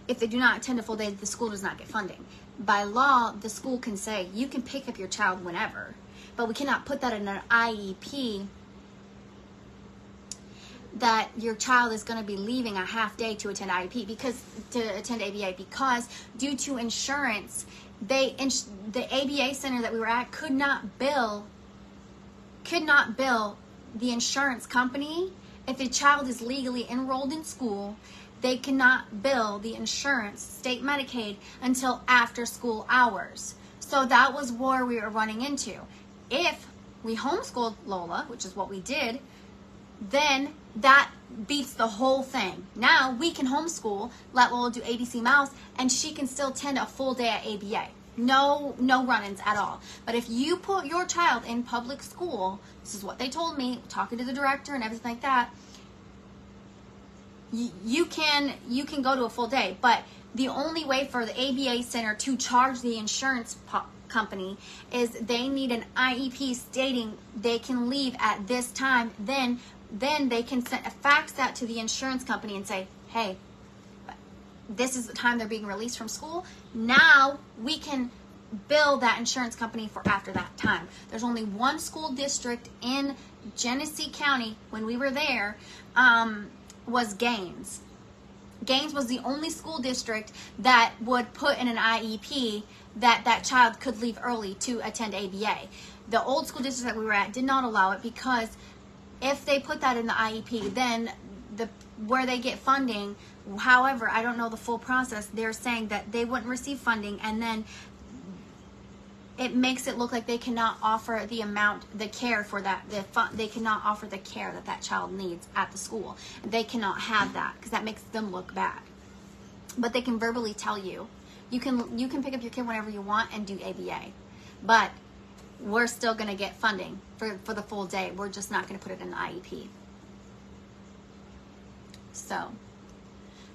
If they do not attend a full day, the school does not get funding. By law, the school can say, you can pick up your child whenever, but we cannot put that in an IEP that your child is going to be leaving a half day to attend IEP, to attend ABA, because due to insurance, the ABA center that we were at could not bill the insurance company if a child is legally enrolled in school, they cannot bill the insurance, state Medicaid, until after school hours. So that was where we were running into. If we homeschooled Lola, which is what we did, then that beats the whole thing. Now we can homeschool, let Lola do ABC Mouse, and she can still attend a full day at ABA. No run-ins at all. But if you put your child in public school, this is what they told me, talking to the director and everything like that, you can go to a full day. But the only way for the ABA center to charge the insurance company is they need an IEP stating they can leave at this time. Then they can fax that to the insurance company and say, hey, this is the time they're being released from school. Now we can bill that insurance company for after that time. There's only one school district in Genesee County when we were there, was Gaines. Gaines was the only school district that would put in an IEP that child could leave early to attend ABA. The old school district that we were at did not allow it, because if they put that in the IEP, then where they get funding, however, I don't know the full process, they're saying that they wouldn't receive funding, and then it makes it look like they cannot offer the care for that. They cannot offer the care that child needs at the school. They cannot have that, because that makes them look bad. But they can verbally tell you, you can pick up your kid whenever you want and do ABA. But we're still going to get funding for the full day. We're just not going to put it in the IEP. So,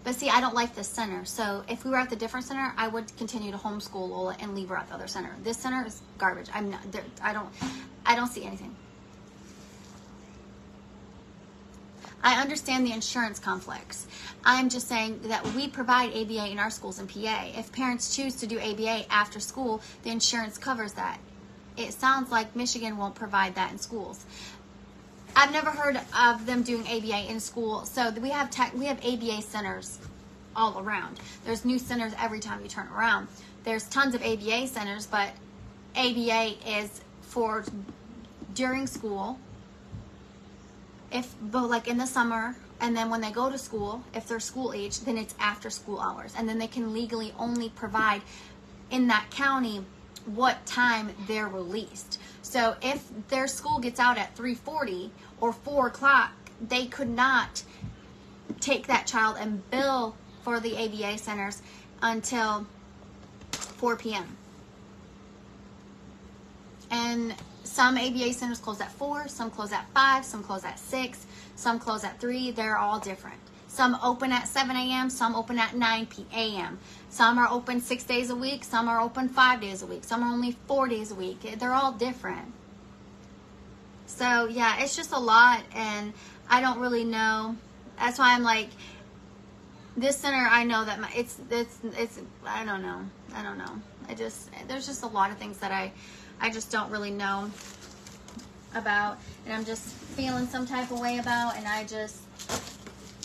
but see, I don't like this center. So if we were at the different center, I would continue to homeschool Lola and leave her at the other center. This center is garbage. I don't see anything. I understand the insurance conflicts. I'm just saying that we provide ABA in our schools in PA. If parents choose to do ABA after school, the insurance covers that. It sounds like Michigan won't provide that in schools. I've never heard of them doing ABA in school. So we have ABA centers all around. There's new centers every time you turn around. There's tons of ABA centers, but ABA is for during school, but like in the summer, and then when they go to school, if they're school age, then it's after school hours, and then they can legally only provide in that county what time they're released. So if their school gets out at 3:40 or 4 o'clock, they could not take that child and bill for the ABA centers until 4 p.m. And some ABA centers close at 4, some close at 5, some close at 6, some close at 3. They're all different. Some open at 7 a.m., some open at 9 a.m. Some are open 6 days a week, some are open 5 days a week, some are only 4 days a week. They're all different. So yeah, it's just a lot, and I don't really know. That's why I'm like, this center, I know that it's I don't know. There's just a lot of things that I just don't really know about, and I'm just feeling some type of way about, and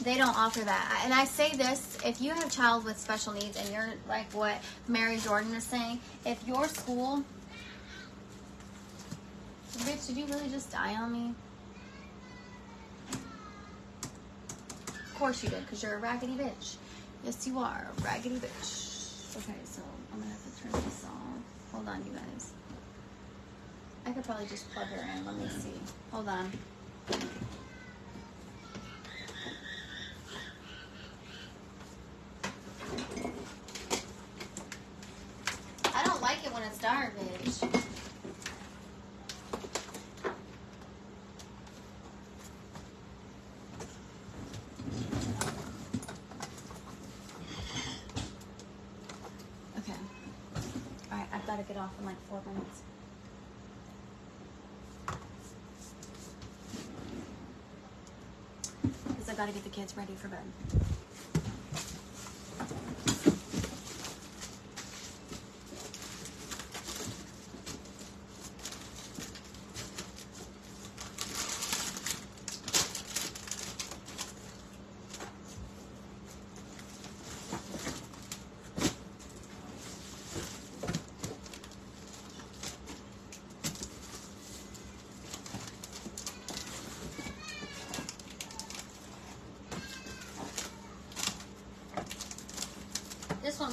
they don't offer that. And I say this, if you have a child with special needs, and you're like what Mary Jordan is saying, if your school, bitch, did you really just die on me? Of course you did, because you're a raggedy bitch. Yes, you are a raggedy bitch. Okay, so I'm gonna have to turn this off. Hold on, you guys. I could probably just plug her in. Let me see. Hold on. I don't like it when it's dark, bitch. Okay. Alright, I've got to get off in like 4 minutes. Because I've got to get the kids ready for bed.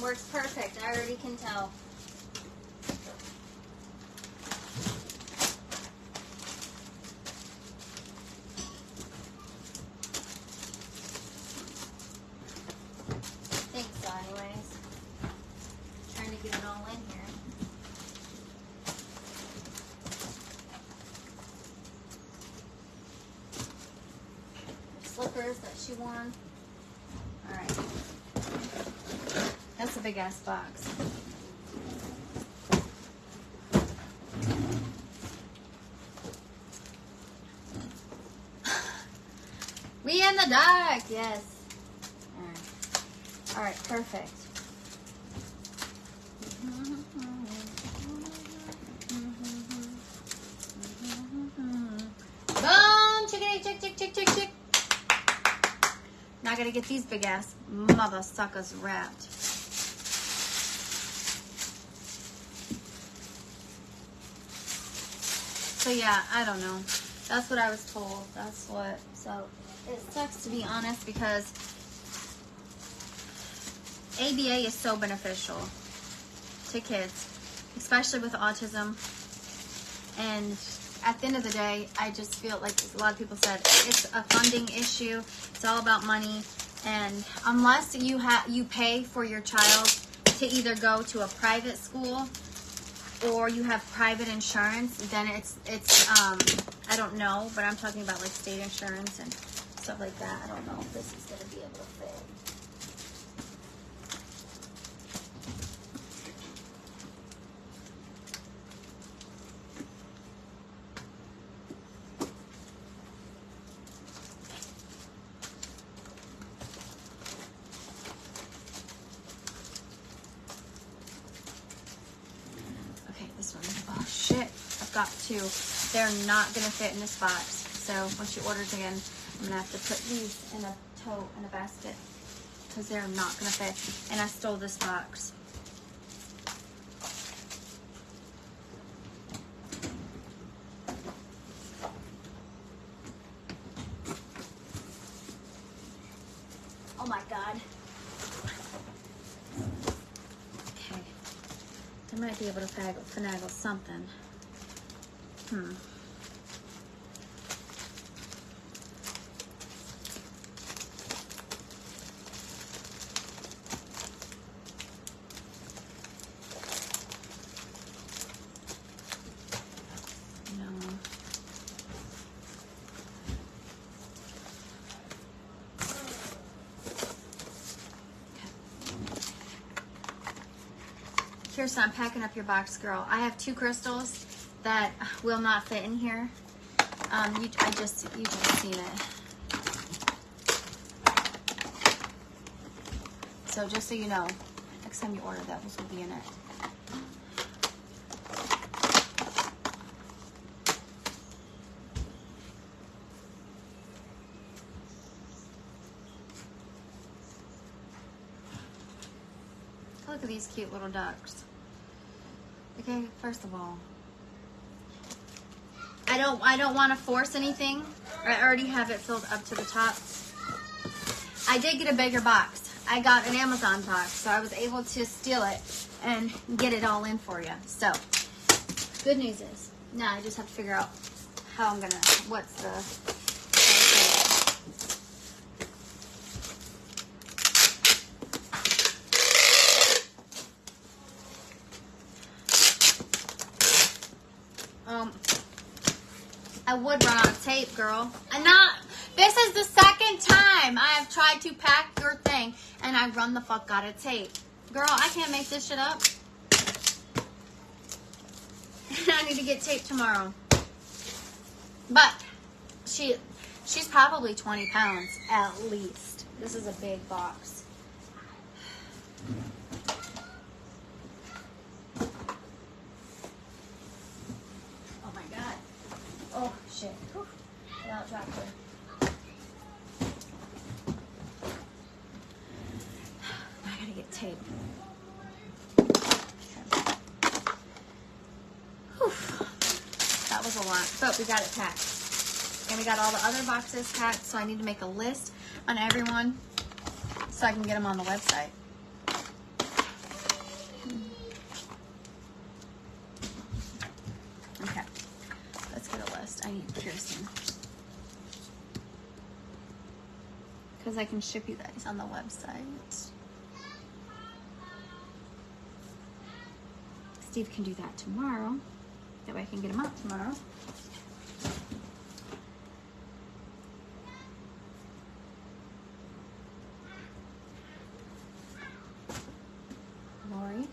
works perfect. I already can tell. I think so, anyways. Trying to get it all in here. Slippers that she won. All right. That's a big ass box. We in the dark, yes. All right, perfect. Boom, chickadee, chick, chick, chick, chick, chick. Now I gotta get these big ass mother suckers wrapped. So yeah, I don't know. That's what I was told. That's what. So it sucks, to be honest, because ABA is so beneficial to kids, especially with autism. And at the end of the day, I just feel like a lot of people said, it's a funding issue. It's all about money. And unless you pay for your child to either go to a private school or you have private insurance, then it's I don't know, but I'm talking about like state insurance and stuff like that. I don't know if this is going to be able to fit. Oh shit, I've got two. They're not gonna fit in this box. So when she orders again, I'm gonna have to put these in a tote, in a basket, because they're not gonna fit. And I stole this box. Oh my God. I might be able to finagle something. No. Kirsten, I'm packing up your box, girl. I have 2 crystals that will not fit in here. You just seen it. So just so you know, next time you order, that will be in it. Look at these cute little ducks. Okay, first of all, I don't want to force anything. I already have it filled up to the top. I did get a bigger box. I got an Amazon box, so I was able to steal it and get it all in for you. So, good news is, now I just have to figure out how I'm gonna, what's the, I would run out of tape, girl. This is the second time I have tried to pack your thing and I run the fuck out of tape. Girl, I can't make this shit up. I need to get tape tomorrow. But she's probably 20 pounds at least. This is a big box. Oh my God. Oh shit. Whew. Without tractor. I gotta get tape. Whew. That was a lot, but we got it packed. And we got all the other boxes packed, so I need to make a list on everyone so I can get them on the website. because I can ship you guys on the website. Steve can do that tomorrow. That way I can get them out tomorrow. Lori.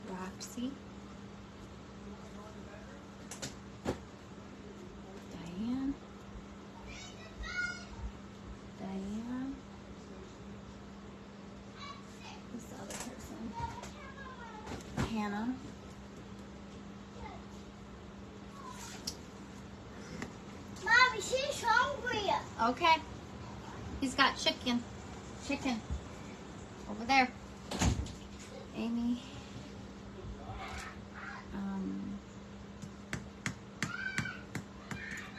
Roxy. Diane. Diane. Who's the other person? Hannah. Mommy, she's hungry. Okay. He's got chicken. Chicken. Over there. Amy.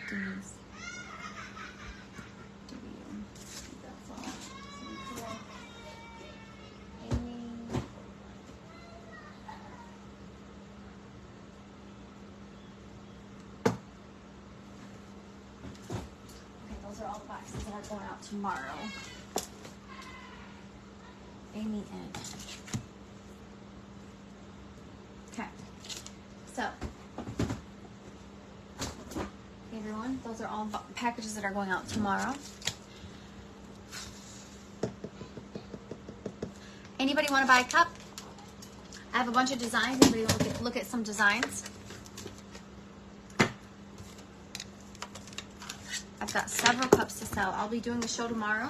Denise. That's all. Amy. Okay, those are all the boxes that are going out tomorrow. Amy and okay. So, hey everyone, those are all packages that are going out tomorrow. Anybody want to buy a cup? I have a bunch of designs. Anybody look at some designs? I've got several cups to sell. I'll be doing the show tomorrow.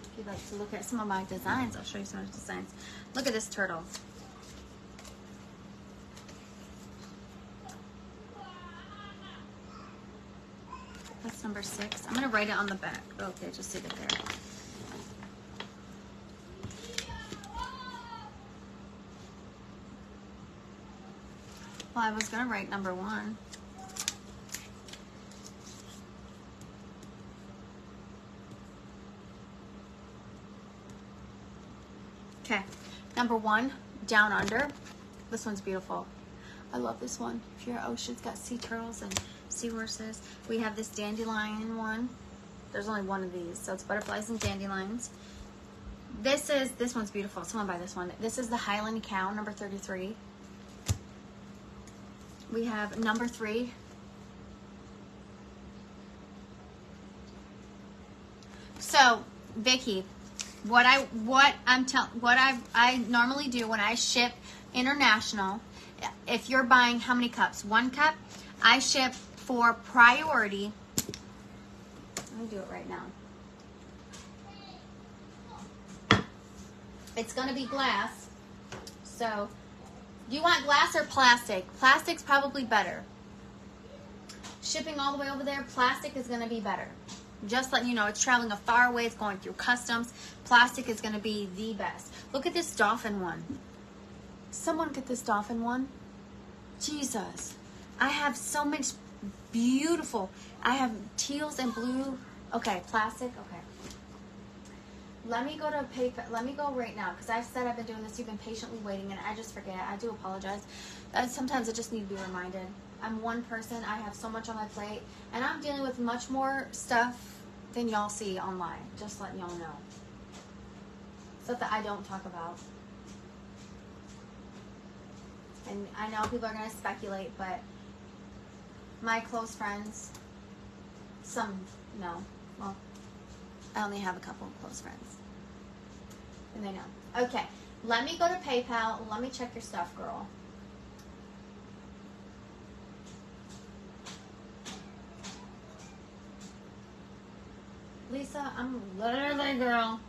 If you'd like to look at some of my designs, I'll show you some of the designs. Look at this turtle. That's number 6. I'm going to write it on the back. Okay, just leave it there. Well, I was going to write number 1. Okay, number 1, Down Under. This one's beautiful. I love this one. If your ocean's got sea turtles and seahorses. We have this dandelion one. There's only one of these, so it's butterflies and dandelions. This one's beautiful. Someone buy this one. This is the Highland Cow, number 33. We have number 3. So, Vicki, what I normally do when I ship international, if you're buying how many cups? 1 cup, I ship for priority. Let me do it right now. It's going to be glass. So, do you want glass or plastic? Plastic's probably better. Shipping all the way over there, plastic is going to be better. Just letting you know, it's traveling a far way. It's going through customs. Plastic is going to be the best. Look at this dolphin one. Someone get this dolphin one. Jesus. I have so much beautiful. I have teals and blue. Okay, plastic. Okay. Let me go to PayPal. Let me go right now because I've said I've been doing this. You've been patiently waiting, and I just forget. I do apologize. Sometimes I just need to be reminded. I'm one person. I have so much on my plate, and I'm dealing with much more stuff than y'all see online. Just letting y'all know. Stuff that I don't talk about. And I know people are going to speculate, but my close friends, some, no. Well, I only have a couple of close friends. And they know. Okay, let me go to PayPal. Let me check your stuff, girl. Lisa, I'm literally, girl.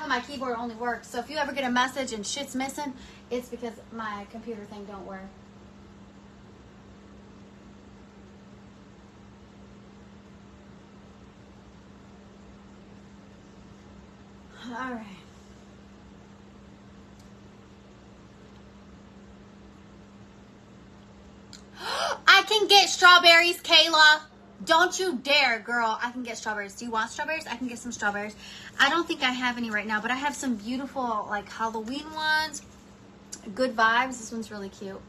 me my keyboard only works. So if you ever get a message and shit's missing, it's because my computer thing don't work. All right. I can get strawberries, Kayla. Don't you dare, girl. I can get strawberries. Do you want strawberries? I can get some strawberries. I don't think I have any right now, but I have some beautiful, like, Halloween ones. Good vibes. This one's really cute.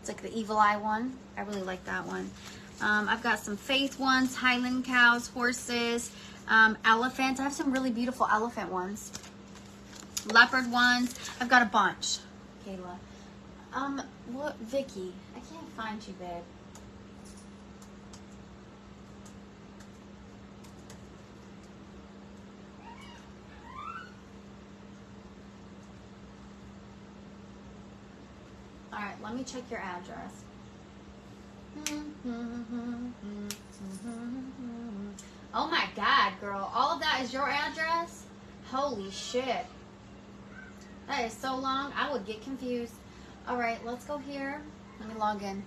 It's like the evil eye one. I really like that one. I've got some faith ones, Highland cows, horses, elephants. I have some really beautiful elephant ones. Leopard ones. I've got a bunch. Kayla. What, Vicky? I can't find you, babe. All right, let me check your address. Oh my God, girl. All of that is your address? Holy shit. That is so long, I would get confused. All right, let's go here. Let me log in.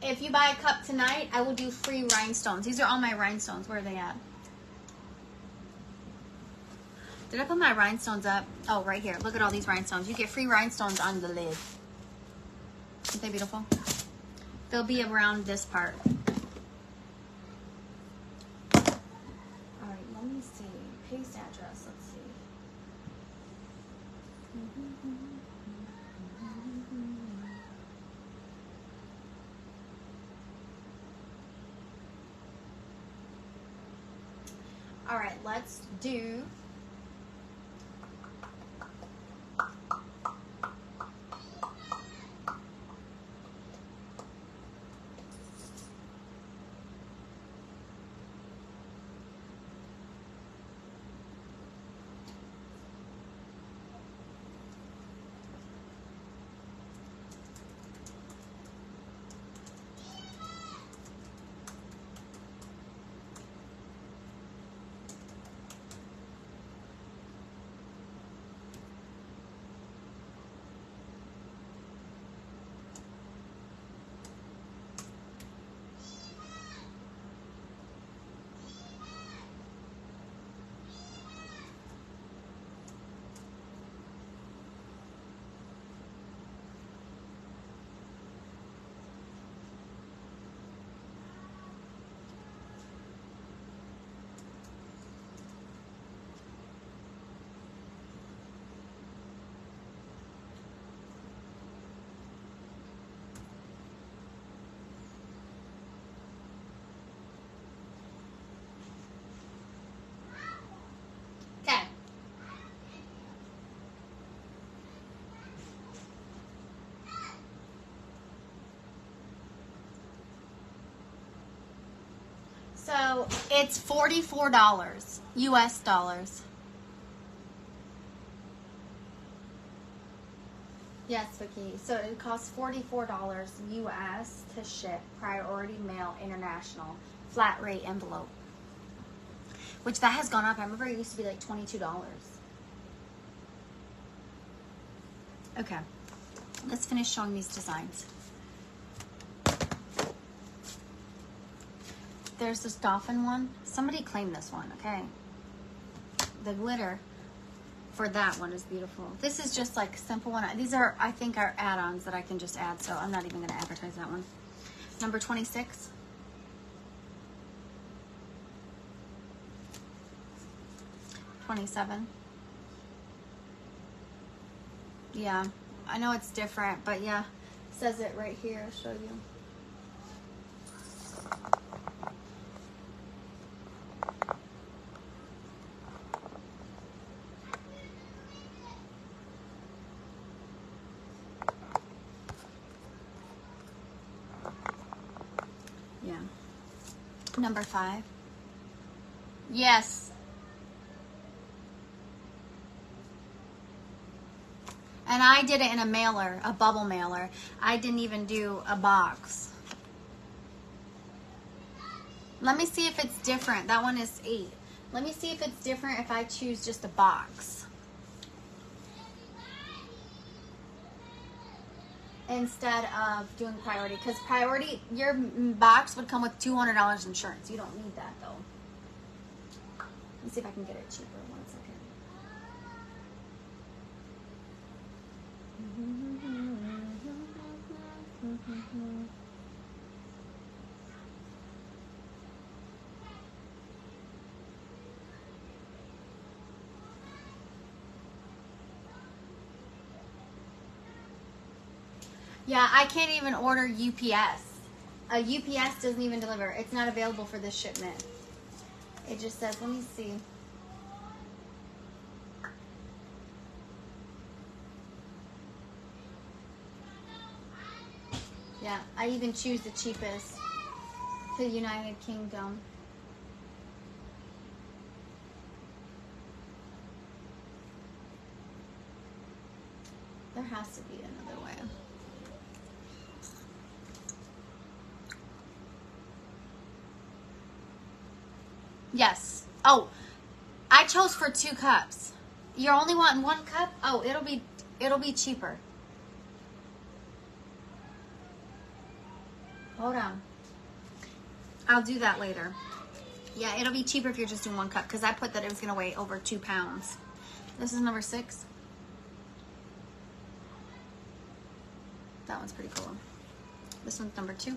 If you buy a cup tonight, I will do free rhinestones. These are all my rhinestones. Where are they at? Did I put my rhinestones up? Oh, right here. Look at all these rhinestones. You get free rhinestones on the lid. Aren't they beautiful? They'll be around this part. All right, let me see. Paste address. Let's see. All right, let's do. Okay. So it's $44 US dollars. Yes, Vicky. So it costs $44 US to ship. Priority mail international. Flat rate envelope. Which that has gone up. I remember it used to be like $22. Okay. Let's finish showing these designs. There's this dolphin one. Somebody claimed this one, okay? The glitter for that one is beautiful. This is just like simple one. These are, I think, are add-ons that I can just add, so I'm not even gonna advertise that one. Number 26. $27. Yeah, I know it's different, but yeah, it says it right here. I'll show you. Yeah. Number 5. Yes. And And I did it in a mailer, a bubble mailer. I didn't even do a box. Let me see if it's different. That one is 8. Let me see if it's different if I choose just a box instead of doing priority. Because priority, your box would come with $200 insurance. You don't need that though. Let me see if I can get it cheaper. 1 second. Yeah, I can't even order UPS. UPS doesn't even deliver. It's not available for this shipment. It just says, let me see. Yeah, I even choose the cheapest to the United Kingdom. There has to be another way. Yes. Oh, I chose for 2 cups. You're only wanting 1 cup? Oh, it'll be cheaper. Hold on. I'll do that later. Yeah, it'll be cheaper if you're just doing 1 cup because I put that it was going to weigh over 2 pounds. This is number 6. That one's pretty cool. This one's number 2.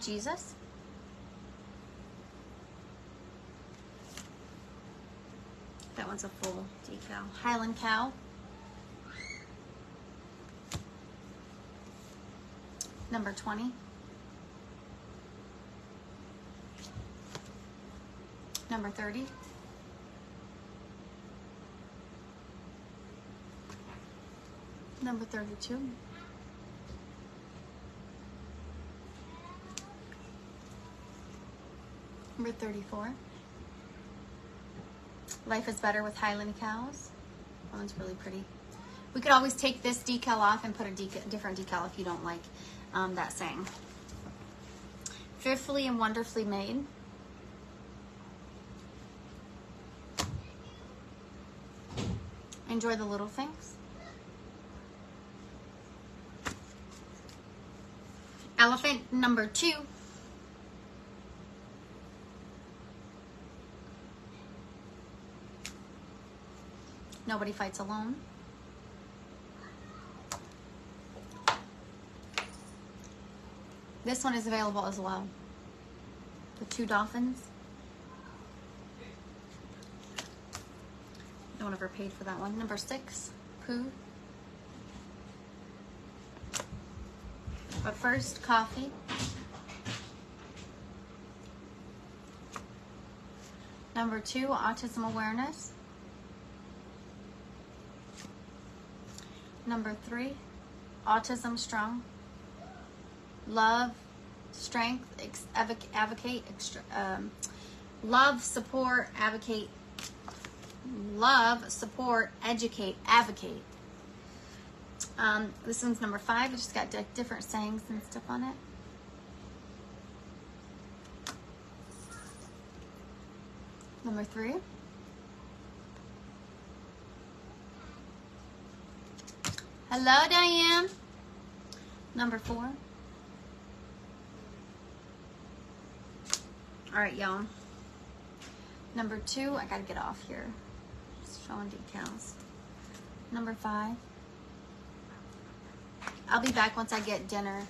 Jesus. That one's a full decal. Highland Cow. Number 20. Number 30. Number 32. Number 34. Life is better with Highland Cows. That one's really pretty. We could always take this decal off and put a different decal if you don't like that saying. Fearfully and wonderfully made. Enjoy the little things. Elephant number 2. Nobody fights alone. This one is available as well. The 2 dolphins. No one ever paid for that one. Number 6, Pooh. But first, coffee. Number 2, autism awareness. Number 3, autism strong. Love, strength, advocate, love, support, advocate. Love, support, educate, advocate. This one's number 5. It's just got different sayings and stuff on it. Number 3. Hello, Diane. Number 4. All right, y'all. Number 2, I gotta get off here. Just showing decals. Number 5. I'll be back once I get dinner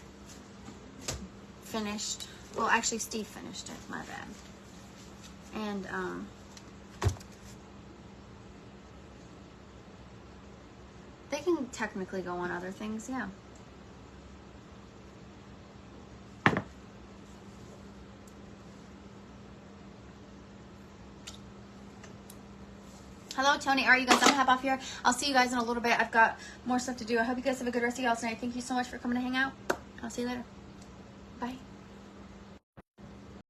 finished. Well, actually, Steve finished it. My bad. And they can technically go on other things, yeah. Hello, Tony. All right, you guys, I'm gonna hop off here. I'll see you guys in a little bit. I've got more stuff to do. I hope you guys have a good rest of y'all tonight. Thank you so much for coming to hang out. I'll see you later. Bye.